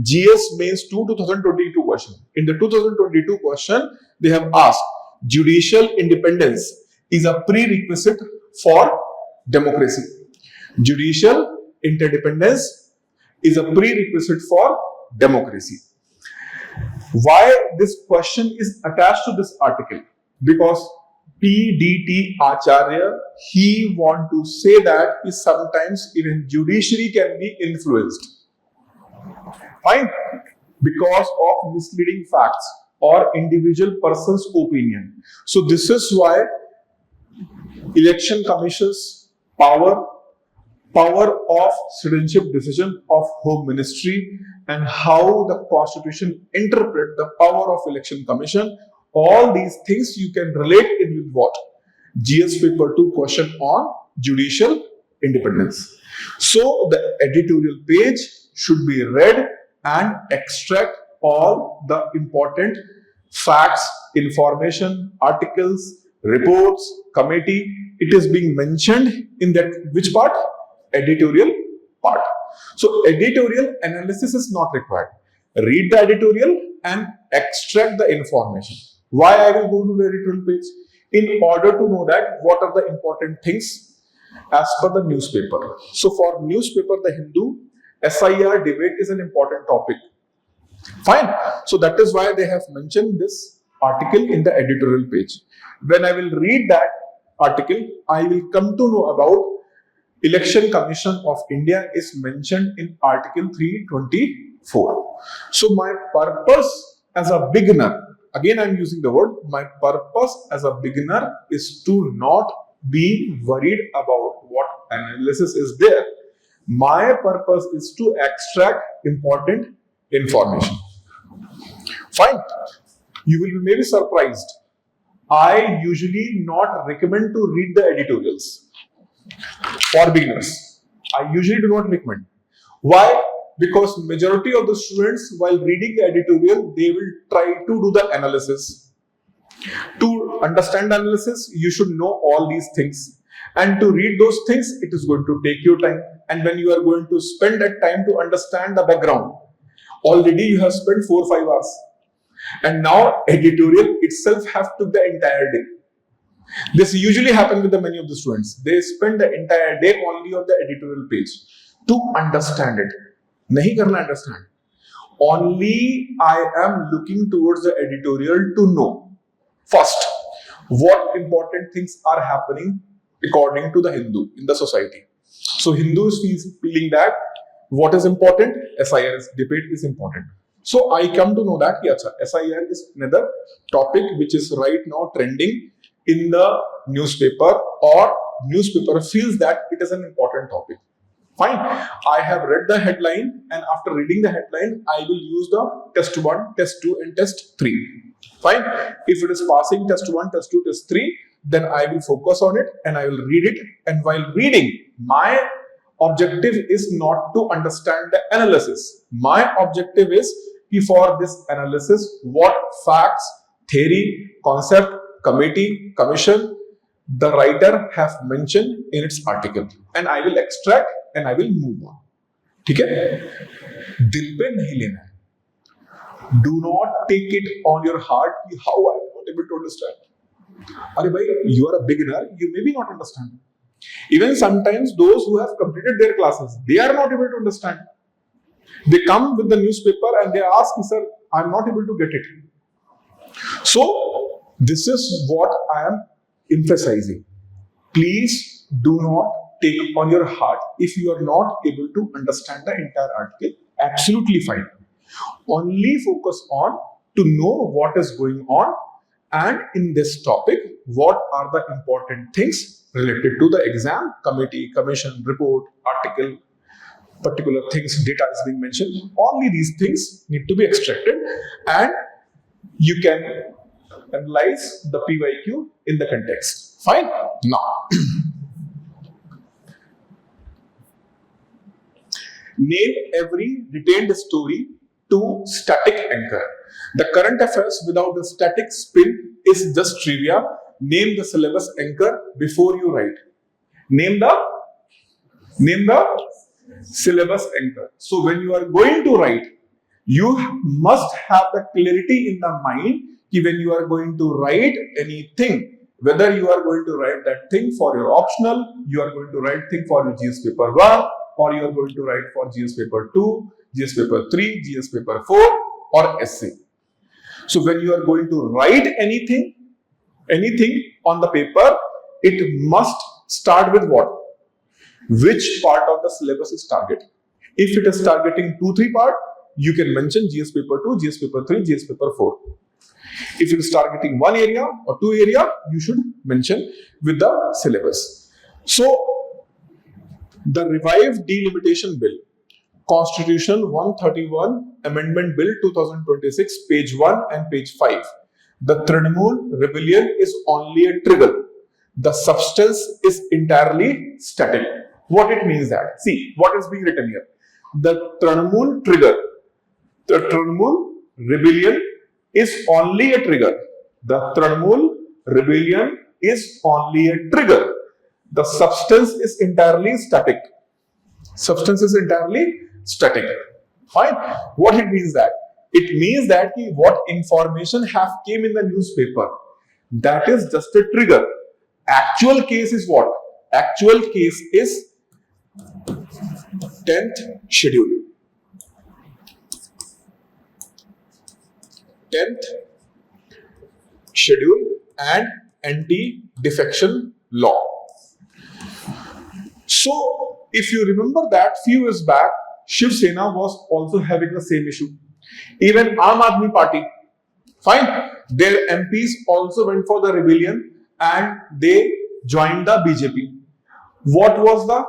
GS mains 2 2022 question. In the 2022 question, they have asked, judicial independence is a prerequisite for democracy. Judicial interdependence is a prerequisite for democracy. Why this question is attached to this article? Because PDT Acharya, he want to say that sometimes even judiciary can be influenced. Fine. Because of misleading facts or individual person's opinion. So this is why election commission's power of citizenship decision of Home Ministry, and how the Constitution interpret the power of election commission. All these things you can relate it with what? GS paper 2 question on judicial independence. So the editorial page should be read and extract all the important facts, information, articles, reports, committee. It is being mentioned in that which part? Editorial part. So editorial analysis is not required. Read the editorial and extract the information. Why I will go to the editorial page? In order to know that what are the important things as per the newspaper. So for newspaper, the Hindu, SIR debate is an important topic. Fine. So that is why they have mentioned this article in the editorial page. When I will read that article, I will come to know about Election Commission of India is mentioned in Article 324. So my purpose as a beginner, again I am using the word, my purpose as a beginner is to not be worried about what analysis is there. My purpose is to extract important information. Fine. You will be maybe surprised. I usually not recommend to read the editorials for beginners. I usually do not recommend. Why? Because majority of the students, while reading the editorial, they will try to do the analysis. To understand analysis, you should know all these things. And to read those things, it is going to take you time. And when you are going to spend that time to understand the background, already you have spent 4 or 5 hours. And now editorial itself have took the entire day. This usually happens with many of the students. They spend the entire day only on the editorial page to understand it. Nahi karna understand. Only I am looking towards the editorial to know first what important things are happening according to the Hindu in the society. So Hindus feeling that what is important? SIR debate is important. So I come to know that SIR is another topic which is right now trending in the newspaper, or newspaper feels that it is an important topic. Fine. I have read the headline, and after reading the headline, I will use the test 1, test 2 and test 3. Fine. If it is passing test 1, test 2, test 3, then I will focus on it and I will read it. And while reading, my objective is not to understand the analysis. My objective is for this analysis, what facts, theory, concept, committee, commission, the writer have mentioned in its article, and I will extract and I will move on. ठीक है? दिल पे नहीं लेना है. Do not take it on your heart. How I am not able to understand. अरे भाई, you are a beginner. You may be not understand. Even sometimes those who have completed their classes, they are not able to understand. They come with the newspaper and they ask, sir, I am not able to get it. So this is what I am emphasizing. Please do not take on your heart if you are not able to understand the entire article. Absolutely fine. Only focus on to know what is going on, and in this topic, what are the important things related to the exam, committee, commission, report, article, particular things, data is being mentioned. Only these things need to be extracted, and you can analyze the PYQ in the context. Fine? Now, name every retained story to static anchor. The current affairs without the static spin is just trivia. Name the syllabus anchor before you write. Name the syllabus anchor. So when you are going to write, you must have the clarity in the mind that when you are going to write anything, whether you are going to write that thing for your optional, you are going to write thing for your GS paper 1, or you are going to write for GS paper 2, GS paper 3, GS paper 4, or essay. So when you are going to write anything on the paper, it must start with what? Which part of the syllabus is target? If it is targeting 2-3 part, you can mention GS paper 2, GS paper 3, GS paper 4. If it is targeting one area or two area, you should mention with the syllabus. So, the revived delimitation bill, Constitution 131 Amendment Bill 2026, page 1 and page 5. The Trinamool rebellion is only a trigger. The substance is entirely static. What it means that? See, what is being written here? The Trinamool trigger, the Trinamool rebellion is only a trigger. The Trinamool rebellion is only a trigger. The substance is entirely static. Substance is entirely static. Fine. What it means that? It means that what information have came in the newspaper, that is just a trigger. Actual case is what? Actual case is 10th schedule. 10th schedule and anti-defection law. So, if you remember that few years back, Shiv Sena was also having the same issue. Even Aam Aadmi Party, fine, their MPs also went for the rebellion and they joined the BJP. What was the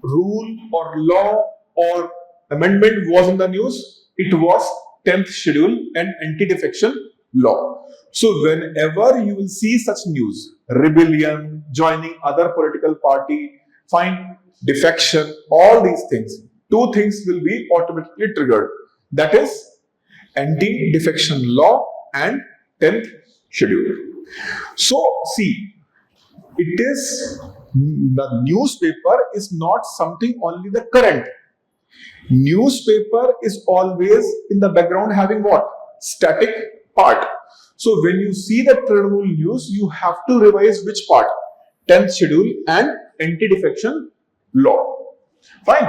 rule or law or amendment was in the news? It was 10th schedule and anti-defection law. So whenever you will see such news, rebellion, joining other political party, fine, defection, all these things, two things will be automatically triggered. That is anti-defection law and 10th schedule. So see, it is the newspaper is not something only the current. Newspaper is always in the background having what? Static part. So when you see the Trinamool news, you have to revise which part? 10th schedule and anti-defection law. Fine.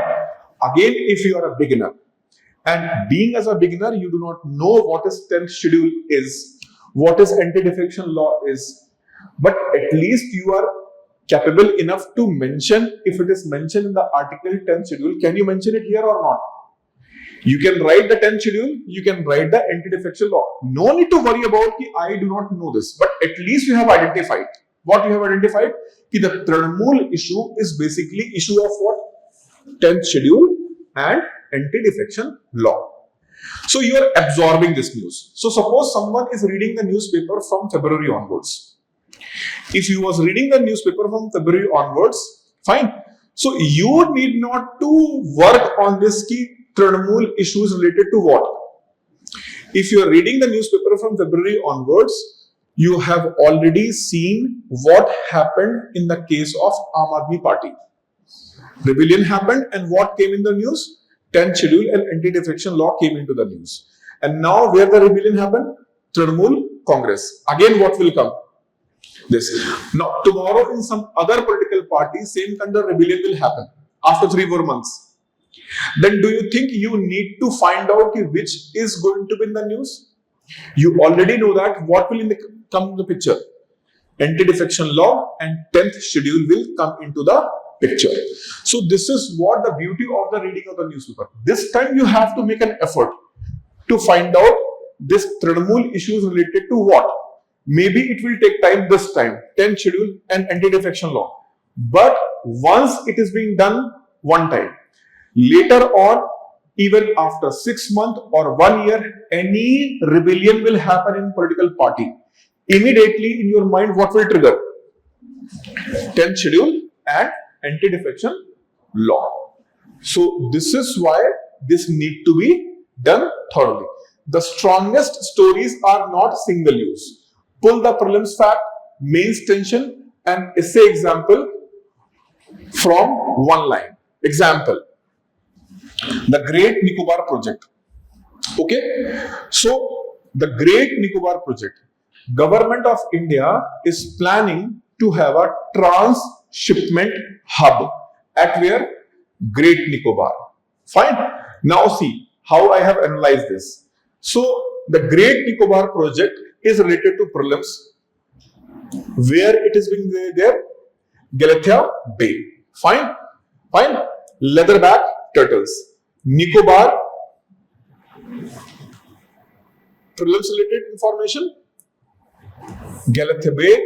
Again, if you are a beginner, and being as a beginner, you do not know what is 10th schedule is, what is anti-defection law is, but at least you are capable enough to mention, if it is mentioned in the article 10th schedule, can you mention it here or not? You can write the 10th schedule, you can write the anti-defection law. No need to worry about I do not know this, but at least you have identified. What you have identified? The Trinamool issue is basically issue of what? 10th schedule and anti-defection law. So you are absorbing this news. So suppose someone is reading the newspaper from February onwards. If you was reading the newspaper from February onwards, fine. So you need not to work on this key Trinamool issues related to what? If you are reading the newspaper from February onwards, you have already seen what happened in the case of Aam Aadmi Party. Rebellion happened and what came in the news? 10th schedule and anti-defection law came into the news. And now where the rebellion happened? Trinamool Congress. Again what will come? This. Now tomorrow in some other political party, same kind of rebellion will happen after 3-4 months. Then do you think you need to find out which is going to be in the news? You already know that what will come in the picture? Anti-defection law and 10th schedule will come into the picture. So this is what the beauty of the reading of the newspaper. This time you have to make an effort to find out this Trinamool issues related to what? Maybe it will take time this time, 10th schedule and anti-defection law. But once it is being done one time, later on, even after 6 months or 1 year, any rebellion will happen in political party. Immediately in your mind, what will trigger? 10th schedule and anti-defection law. So this is why this need to be done thoroughly. The strongest stories are not single use. Pull the prelims fact, mains tension and essay example from one line. Example, the Great Nicobar Project. Okay, so the Great Nicobar Project, Government of India is planning to have a transshipment hub at where? Great Nicobar. Fine. Now see how I have analyzed this. So the Great Nicobar Project is related to prelims. Where it is being there? Galathea Bay. Fine. Fine. Leatherback turtles. Nicobar, prelims related information, Galathea Bay,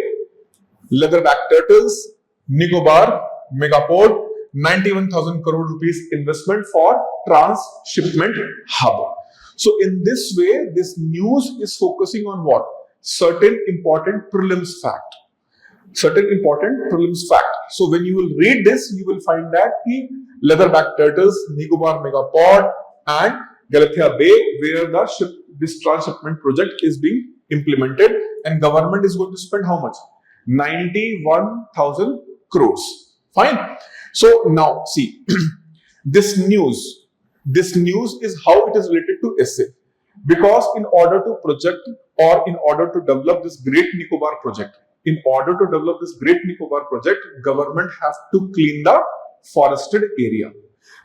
leatherback turtles, Nicobar, Megaport, 91,000 crore rupees investment for transshipment hub. So in this way, this news is focusing on what? Certain important prelims fact. Certain important prelims fact. So when you will read this, you will find that the leatherback turtles, Nicobar Megaport and Galathea Bay, where this transshipment project is being implemented, and government is going to spend how much? 91,000 crores. Fine. So now see, this news is how it is related to essay. Because in order to project or in order to develop this Great Nicobar project, government have to clean the forested area.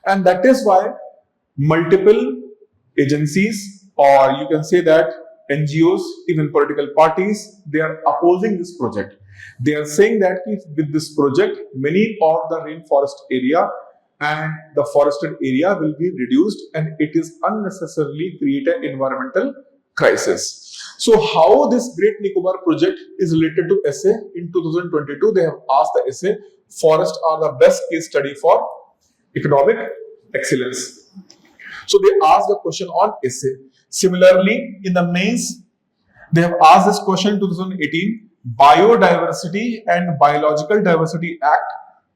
And that is why multiple agencies, or you can say that NGOs, even political parties, they are opposing this project. They are saying that if with this project, many of the rainforest area and the forested area will be reduced, and it is unnecessarily create an environmental crisis. So how this Great Nicobar project is related to essay? In 2022, they have asked the essay, forests are the best case study for economic excellence. So they asked the question on essay. Similarly, in the mains, they have asked this question in 2018, Biodiversity and Biological Diversity Act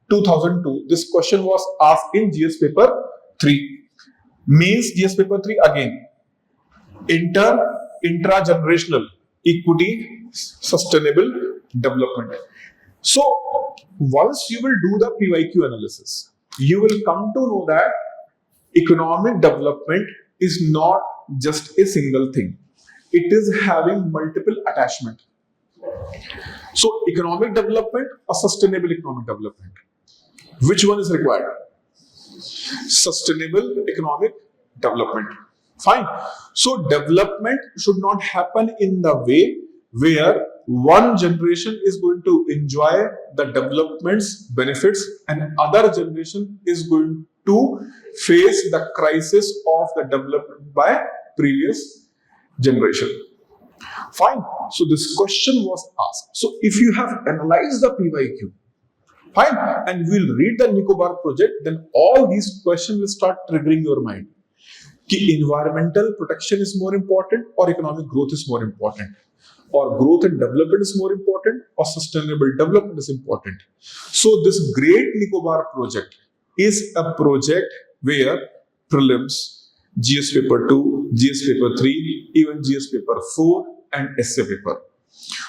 2002. This question was asked in GS paper 3. Means GS paper 3 again. Intra-generational equity, sustainable development. So once you will do the PYQ analysis, you will come to know that economic development is not just a single thing. It is having multiple attachment. So economic development or sustainable economic development? Which one is required? Sustainable economic development. Fine. So development should not happen in the way where one generation is going to enjoy the development's benefits and other generation is going to face the crisis of the development by previous generation. Fine. So this question was asked. So if you have analyzed the PYQ, fine, and we'll read the Nicobar project, then all these questions will start triggering your mind. Ki environmental protection is more important or economic growth is more important? Or growth and development is more important or sustainable development is important? So this Great Nicobar project is a project where prelims, GS paper 2, GS paper 3, even GS paper 4 and essay paper.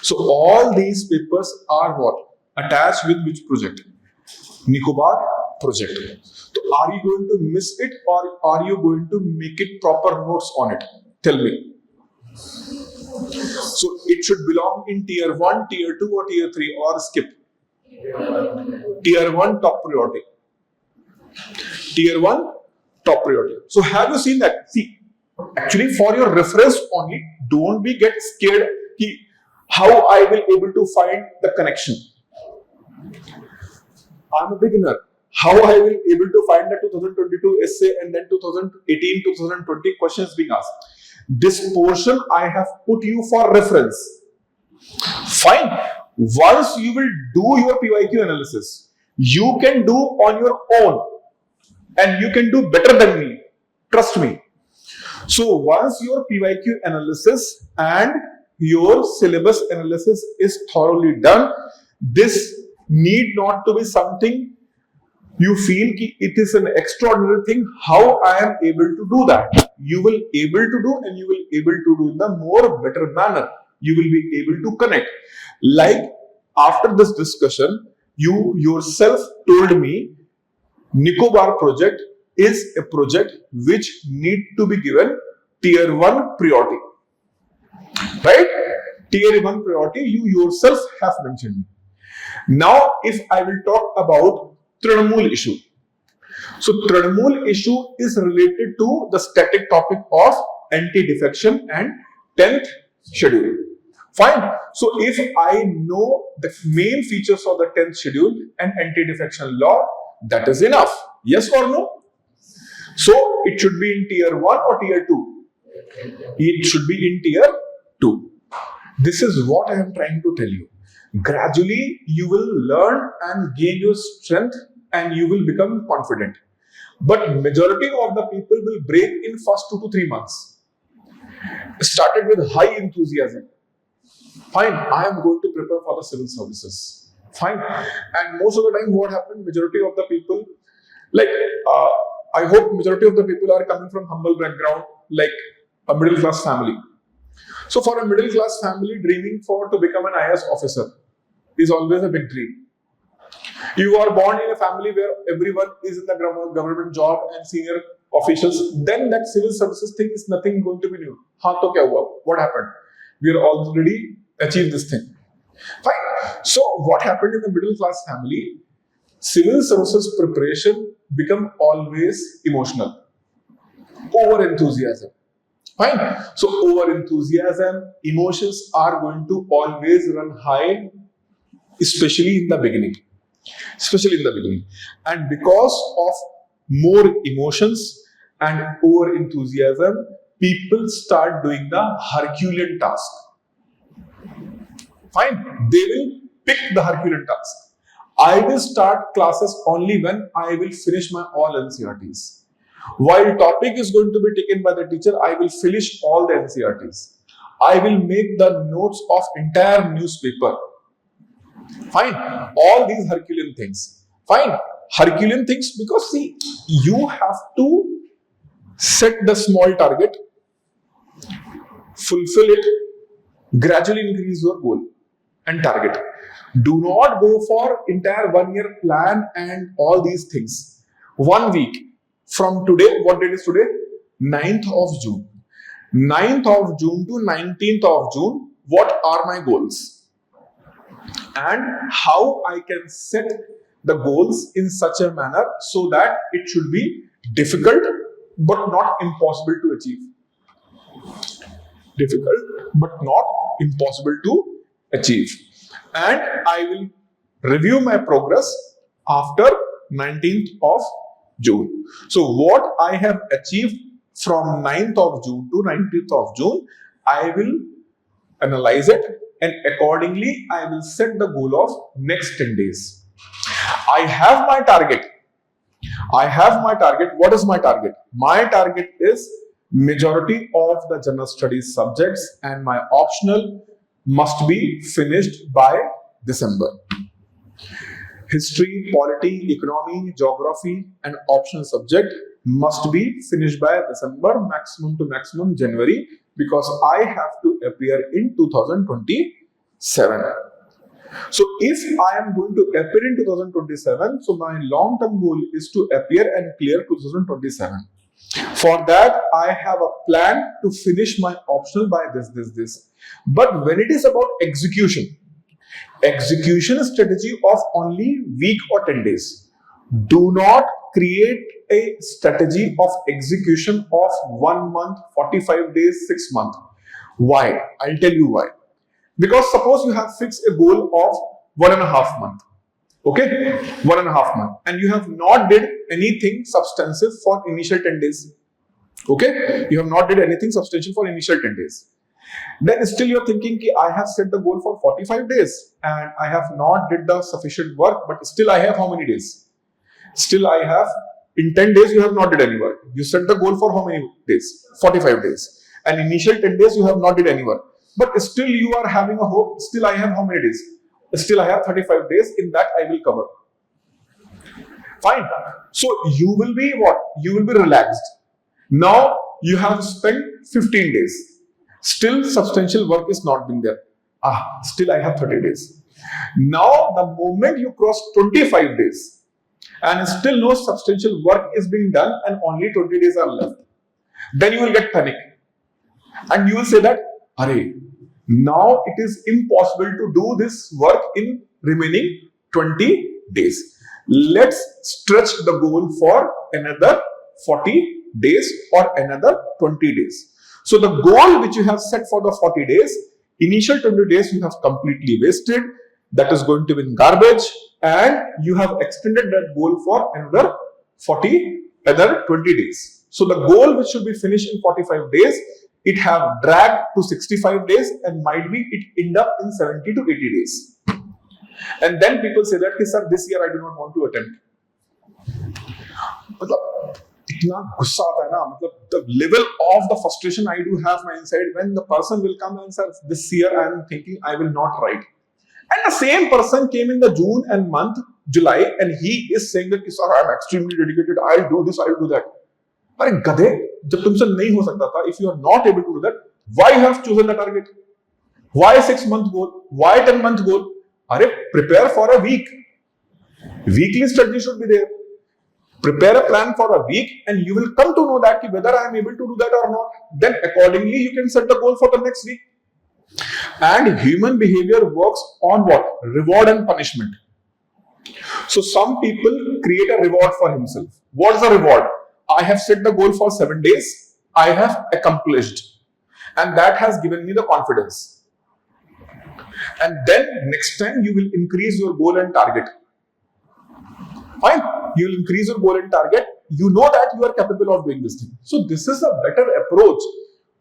So all these papers are what? Attached with which project? Nicobar project. So are you going to miss it or are you going to make it proper notes on it? Tell me. So it should belong in tier 1, tier 2 or tier 3 or skip? Tier 1 top priority. Tier 1 top priority. So have you seen that? See, actually for your reference only, don't be get scared ki how I will able to find the connection. I'm a beginner. How I will able to find the 2022 essay and then 2018, 2020 questions being asked. This portion I have put you for reference. Fine. Once you will do your PYQ analysis, you can do on your own and you can do better than me. Trust me. So once your PYQ analysis and your syllabus analysis is thoroughly done, this need not to be something you feel ki it is an extraordinary thing. How I am able to do that? You will able to do and you will able to do in the more better manner. You will be able to connect. Like after this discussion, you yourself told me Nicobar project is a project which need to be given tier 1 priority. Right? Tier 1 priority you yourself have mentioned. Now, if I will talk about Trinamool issue. So, Trinamool issue is related to the static topic of anti-defection and 10th schedule. Fine. So, if I know the main features of the 10th schedule and anti-defection law, that is enough. Yes or no? So it should be in tier 1 or tier 2? It should be in tier 2. This is what I am trying to tell you. Gradually, you will learn and gain your strength and you will become confident. But majority of the people will break in first 2 to 3 months. Started with high enthusiasm. Fine, I am going to prepare for the civil services. Fine. And most of the time, what happened? Majority of the people, like, I hope majority of the people are coming from humble background, like a middle class family. So for a middle class family, dreaming to become an IAS officer is always a big dream. You are born in a family where everyone is in the government job and senior officials, then that civil services thing is nothing going to be new. Haan, to kya hua? What happened? We are already achieved this thing. Fine. So what happened in the middle class family? Civil services preparation become always emotional. Over enthusiasm. Fine. So over enthusiasm, emotions are going to always run high, especially in the beginning. And because of more emotions and over enthusiasm, people start doing the Herculean task. Fine, they will pick the Herculean task. I will start classes only when I will finish my all NCRTs. While topic is going to be taken by the teacher, I will finish all the NCRTs. I will make the notes of entire newspaper. Fine, all these Herculean things. Fine, Herculean things because see, you have to set the small target, fulfill it, gradually increase your goal and target. Do not go for entire 1 year plan and all these things. 1 week from today, what date is today? 9th of June. 9th of June to 19th of June, what are my goals? And how I can set the goals in such a manner so that it should be difficult but not impossible to achieve. Difficult but not impossible to achieve. And I will review my progress after 19th of June. So what I have achieved from 9th of June to 19th of June, I will analyze it and accordingly I will set the goal of next 10 days. I have my target. What is my target? My target is majority of the general studies subjects and my optional must be finished by December. History, polity, economy, geography and optional subject must be finished by December, maximum to maximum January, because I have to appear in 2027. So if I am going to appear in 2027, so my long-term goal is to appear and clear 2027. For that, I have a plan to finish my optional by this. But when it is about execution strategy of only week or 10 days. Do not create a strategy of execution of 1 month, 45 days, 6 months. Why? I'll tell you why. Because suppose you have fixed a goal of 1.5 months. Okay? 1.5 months. And you have not did anything substantive for initial 10 days. Okay? You have not did anything substantial for initial 10 days. Then still you're thinking, I have set the goal for 45 days and I have not did the sufficient work, but still I have how many days? Still I have, in 10 days you have not did any work. You set the goal for how many days? 45 days. And initial 10 days you have not did any work. But still you are having a hope, still I have how many days? Still I have 35 days, in that I will cover. Fine. So you will be what? You will be relaxed. Now you have spent 15 days. Still substantial work is not been there. Still I have 30 days. Now the moment you cross 25 days and still no substantial work is being done and only 20 days are left, then you will get panic. And you will say that, now it is impossible to do this work in remaining 20 days. Let's stretch the goal for another 40 days or another 20 days. So the goal which you have set for the 40 days, initial 20 days you have completely wasted. That is going to be in garbage, and you have extended that goal for another 40 another 20 days. So the goal which should be finished in 45 days, it have dragged to 65 days and might be it end up in 70 to 80 days. And then people say that, sir, this year I do not want to attempt. मतलब इतना गुस्सा आता है ना, मतलब the level of the frustration I do have my inside when the person will come and say, this year I am thinking I will not write. And the same person came in the June and month, July, and he is saying that, sir, I am extremely dedicated, I'll do this, I'll do that. अरे गधे, जब तुमसे नहीं हो सकता था, if you are not able to do that, why have chosen the target? Why 6-month goal? Why 10-month goal? अरे prepare for a week. Weekly strategy should be there. Prepare a plan for a week and you will come to know that whether I am able to do that or not. Then accordingly you can set the goal for the next week. And human behavior works on what? Reward and punishment. So some people create a reward for himself. What is the reward? I have set the goal for 7 days. I have accomplished. And that has given me the confidence. And then next time you will increase your goal and target. Fine. You will increase your goal and target. You know that you are capable of doing this thing. So this is a better approach.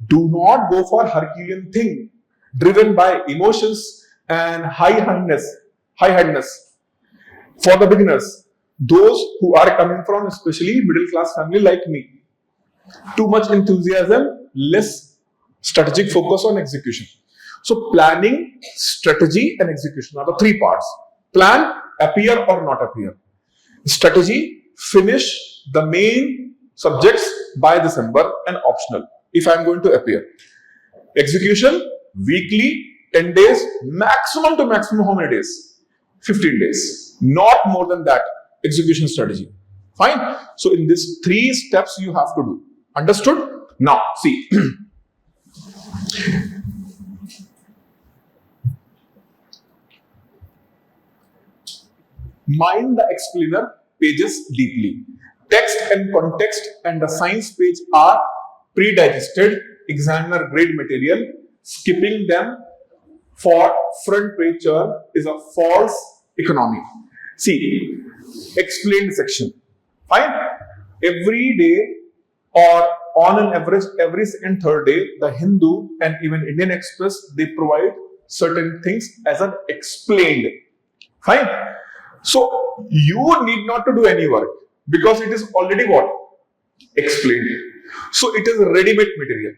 Do not go for Herculean thing driven by emotions and high-handedness. For the beginners, those who are coming from especially middle-class family like me, too much enthusiasm, less strategic focus on execution. So planning, strategy and execution are the three parts. Plan, appear or not appear. Strategy, finish the main subjects by December and optional if I am going to appear. Execution, weekly, 10 days, maximum to maximum how many days? 15 days. Not more than that. Execution strategy. Fine. So in these 3 steps you have to do. Understood? Now, see. Mind the explainer pages deeply. Text and context and the science page are pre-digested examiner grade material. Skipping them for front page churn is a false economy. See, explained section. Fine. Every day or on an average every second, third day, the Hindu and even Indian Express, they provide certain things as an explained. Fine. So you need not to do any work because it is already what? Explained. So it is ready-made material.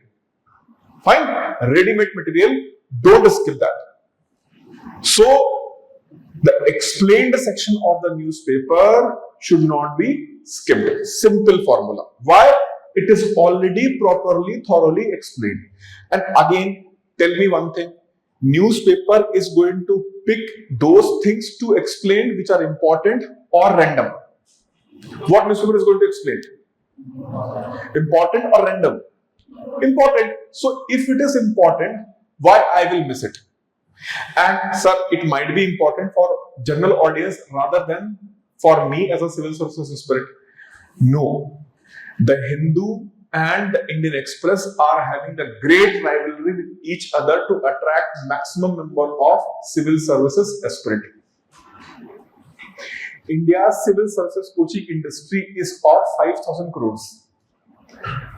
Fine. Ready-made material. Don't skip that. So the explained section of the newspaper should not be skipped. Simple formula. Why? It is already properly, thoroughly explained. And again, tell me one thing. Newspaper is going to pick those things to explain which are important or random. What newspaper is going to explain? Important or random? Important. So if it is important, why I will miss it? And sir, it might be important for general audience rather than for me as a civil services aspirant. No. The Hindu and the Indian Express are having a great rivalry with each other to attract maximum number of civil services aspirant. India's civil services coaching industry is of 5,000 crores.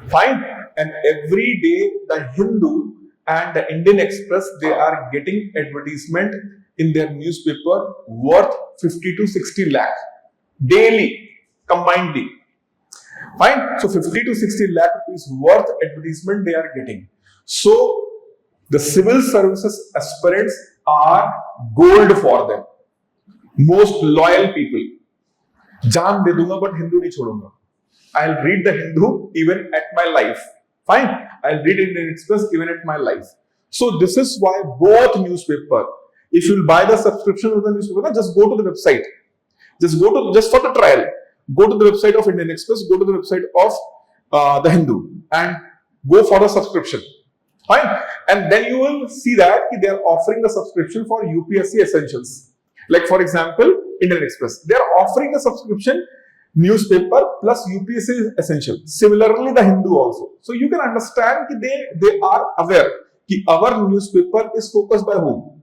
Fine. And every day the Hindu and the Indian Express, they are getting advertisement in their newspaper worth 50 to 60 lakh daily, combinedly. Fine. So 50 to 60 lakh rupees worth advertisement they are getting. So the civil services aspirants are gold for them. Most loyal people. Jaan de dunga but Hindu nahi chodunga. I'll read the Hindu even at my life. Fine. I'll read Indian Express even at my life. So this is why both newspaper, if you'll buy the subscription of the newspaper, just go to the website. Just for the trial. Go to the website of Indian Express, go to the website of the Hindu and go for the subscription. Fine. And then you will see that they are offering the subscription for UPSC essentials. Like for example, Indian Express. They are offering the subscription newspaper plus UPSC essential. Similarly, the Hindu also. So you can understand that they are aware that our newspaper is focused by whom?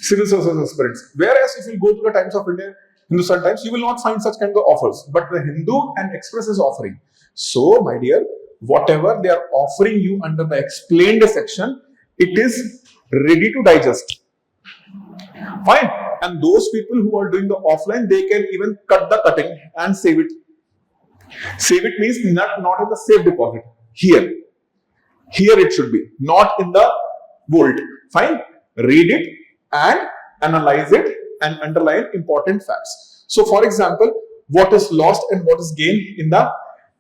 Civil services aspirants. Whereas if you go to the Times of India, Hindustan Times, you will not find such kind of offers. But the Hindu and Express is offering. So, my dear, whatever they are offering you under the explained section, it is ready to digest. Fine. And those people who are doing the offline, they can even cut the cutting and save it. Save it means not in the safe deposit. Here it should be, not in the vault. Fine. Read it and analyze it and underline important facts. So, for example, what is lost and what is gained in the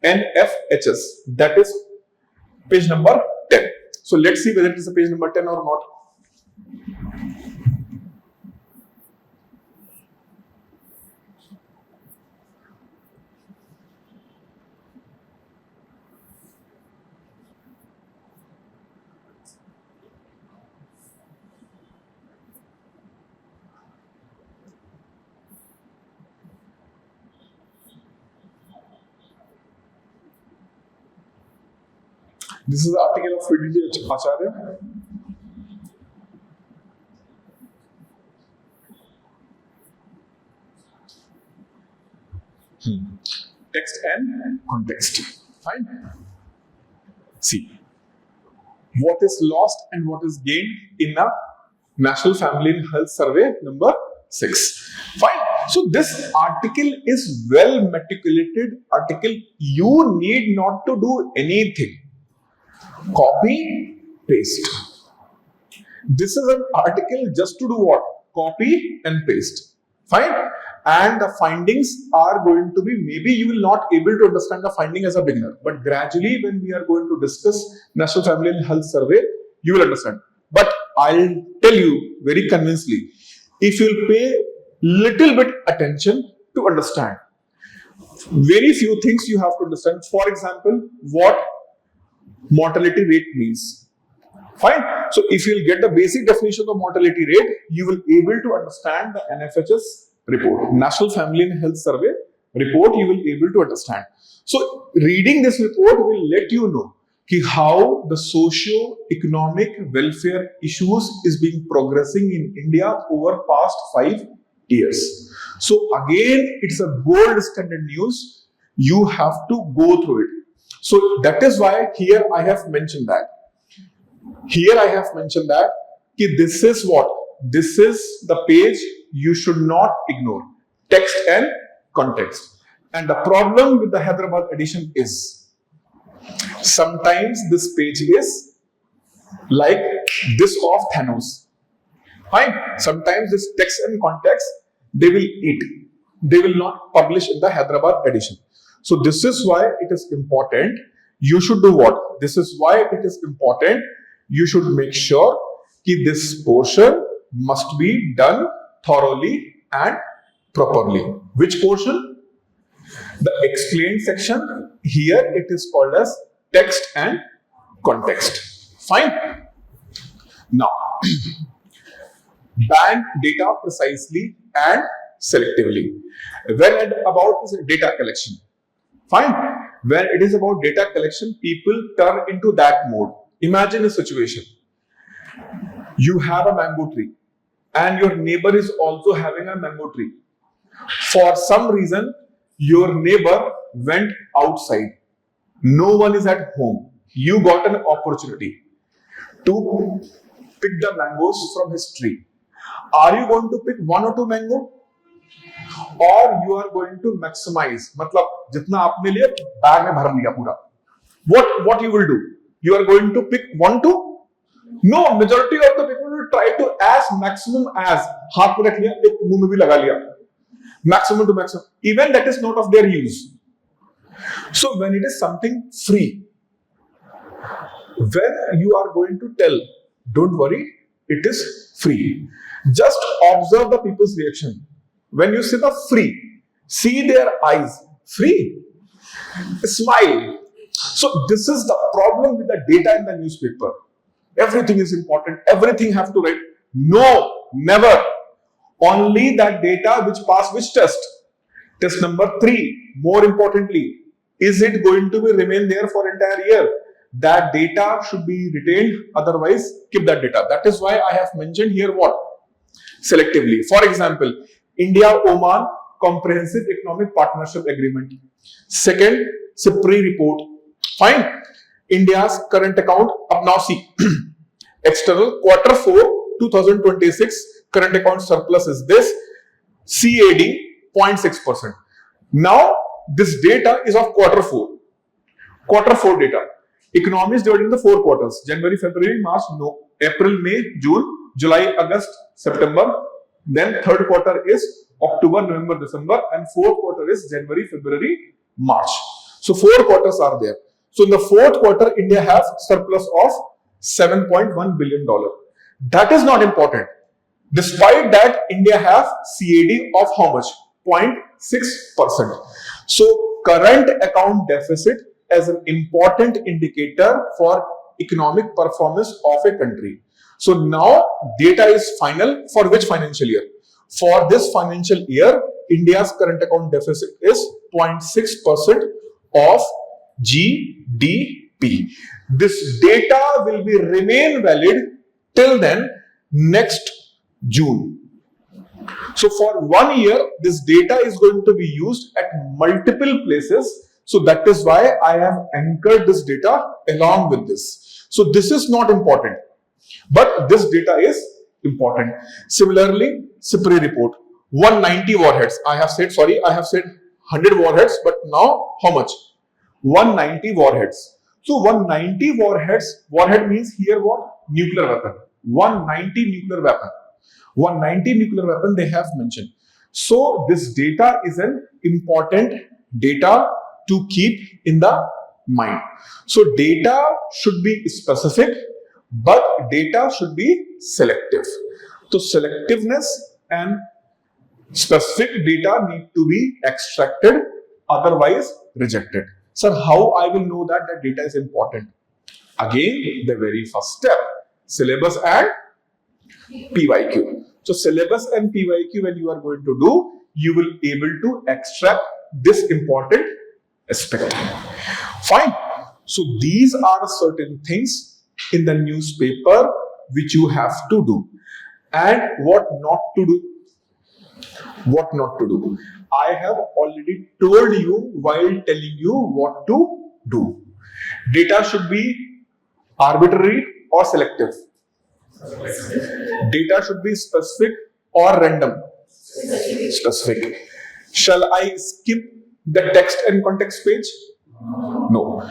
NFHS? That is page number 10. So, let's see whether it is a page number 10 or not. This is the article of Friedrich Acharya. Text and context. Fine. See, what is lost and what is gained in the National Family and Health Survey number 6. Fine. So this article is well meticulated article. You need not to do anything. Copy, paste. This is an article just to do what? Copy and paste. Fine. And the findings are going to be, maybe you will not able to understand the finding as a beginner, but gradually when we are going to discuss National Family and Health Survey, you will understand. But I'll tell you very convincingly, if you'll pay little bit attention to understand, very few things you have to understand. For example, what mortality rate means. Fine. So if you'll get the basic definition of mortality rate, you will able to understand the NFHS report, National Family and Health Survey report, you will able to understand. So reading this report will let you know how the socio-economic welfare issues is being progressing in India over past 5 years. So again, it's a gold standard news. You have to go through it. So that is why here I have mentioned that. Here I have mentioned that this is what? This is the page you should not ignore. Text and context. And the problem with the Hyderabad edition is sometimes this page is like this of Thanos. Fine. Sometimes this text and context they will eat. They will not publish in the Hyderabad edition. So this is why it is important. You should do what? This is why it is important. You should make sure that this portion must be done thoroughly and properly. Which portion? The explained section. Here it is called as text and context. Fine. Now, bank data precisely and selectively. When about data collection. Fine. When it is about data collection, people turn into that mode. Imagine a situation. You have a mango tree and your neighbor is also having a mango tree. For some reason, your neighbor went outside. No one is at home. You got an opportunity to pick the mangoes from his tree. Are you going to pick 1 or 2 mango? Or you are going to maximize? मतलब जितना आपने लिया bag में भर लिया पूरा. What you will do? You are going to pick 1, 2? No, majority of the people will try to as maximum as. हाथ में रख लिया, एक मुंह में भी लगा लिया. Maximum to maximum. Even that is not of their use. So when it is something free, when you are going to tell, don't worry, it is free. Just observe the people's reaction. When you say the free, see their eyes. Free. Smile. So this is the problem with the data in the newspaper. Everything is important. Everything have to write. No, never. Only that data which pass which test? Test number 3. More importantly, is it going to be remain there for entire year? That data should be retained. Otherwise, keep that data. That is why I have mentioned here what? Selectively. For example, India, Oman, Comprehensive Economic Partnership Agreement. Second, SIPRI report. Fine. India's current account. Up now see. External Q4 2026 current account surplus is this. CAD 0.6%. Now this data is of Q4. Q4 data. Economy is divided into 4 quarters. January, February, March, no. April, May, June, July, August, September. Then third quarter is October, November, December, and fourth quarter is January, February, March. So 4 quarters are there. So in the fourth quarter, India has surplus of $7.1 billion. That is not important. Despite that, India has CAD of how much? 0.6%. So current account deficit as an important indicator for economic performance of a country. So now data is final for which financial year? For this financial year, India's current account deficit is 0.6% of GDP. This data will be remain valid till then next June. So for 1 year, this data is going to be used at multiple places. So that is why I have anchored this data along with this. So this is not important, but this data is important. Similarly, SIPRI report, 190 warheads. I have said 100 warheads, but now how much? 190 warheads. So 190 warheads, warhead means here what? Nuclear weapon. 190 nuclear weapon. 190 nuclear weapon they have mentioned. So this data is an important data to keep in the mind. So data should be specific, but data should be selective. So selectiveness and specific data need to be extracted, otherwise rejected. Sir, how I will know that the data is important? Again, the very first step, syllabus and PYQ. So syllabus and PYQ, when you are going to do, you will be able to extract this important aspect. Fine. So these are certain things in the newspaper which you have to do. And what not to do? What not to do? I have already told you while telling you what to do. Data should be arbitrary or selective. Data should be specific or random. Specific. Shall I skip the text and context page? No.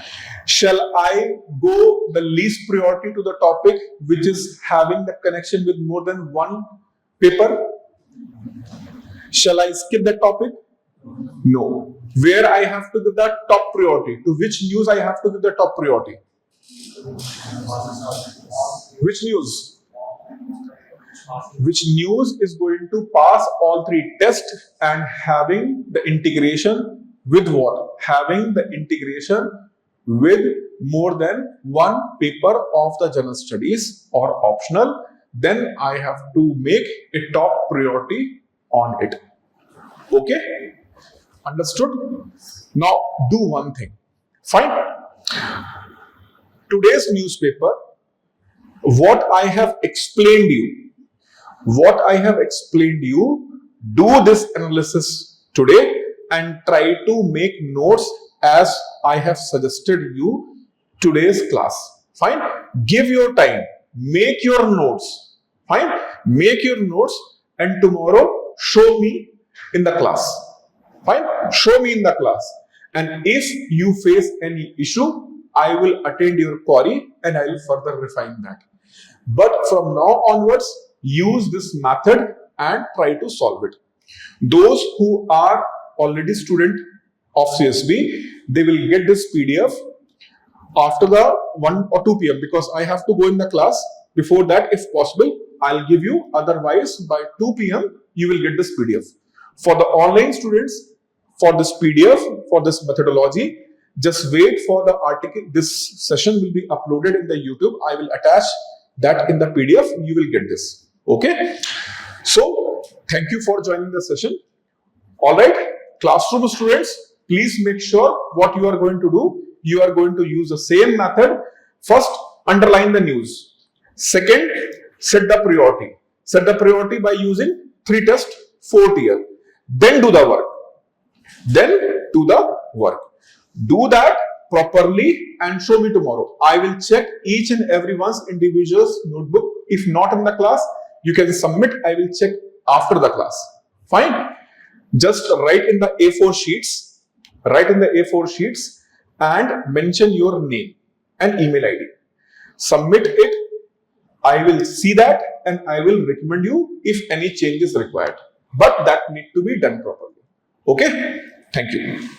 Shall I go the least priority to the topic which is having the connection with more than one paper? Shall I skip that topic? No. Where I have to give that top priority? To which news I have to give the top priority? Which news? Which news is going to pass all 3 tests and having the integration with what? Having the integration with more than one paper of the general studies or optional, then I have to make a top priority on it. Okay? Understood? Now do one thing. Fine. Today's newspaper, what I have explained you, do this analysis today and try to make notes as I have suggested you today's class. Fine. Give your time. Make your notes. Fine. Make your notes and tomorrow show me in the class. Fine. Show me in the class. And if you face any issue, I will attend your query and I will further refine that. But from now onwards, use this method and try to solve it. Those who are already student of CSB, they will get this PDF after the 1 or 2 p.m. because I have to go in the class. Before that, if possible, I'll give you. Otherwise, by 2 p.m., you will get this PDF. For the online students, for this PDF, for this methodology, just wait for the article. This session will be uploaded in the YouTube. I will attach that in the PDF. You will get this. Okay? So, thank you for joining the session. Alright, classroom students, please make sure what you are going to do. You are going to use the same method. First, underline the news. Second, set the priority. Set the priority by using 3 tests, 4 tier. then do the work. Then do the work. Do that properly and show me tomorrow. I will check each and everyone's individual's notebook. If not in the class, you can submit. I will check after the class. Fine. Just write in the A4 sheets. Write in the A4 sheets and mention your name and email ID. Submit it. I will see that and I will recommend you if any change is required. But that need to be done properly. Okay? Thank you.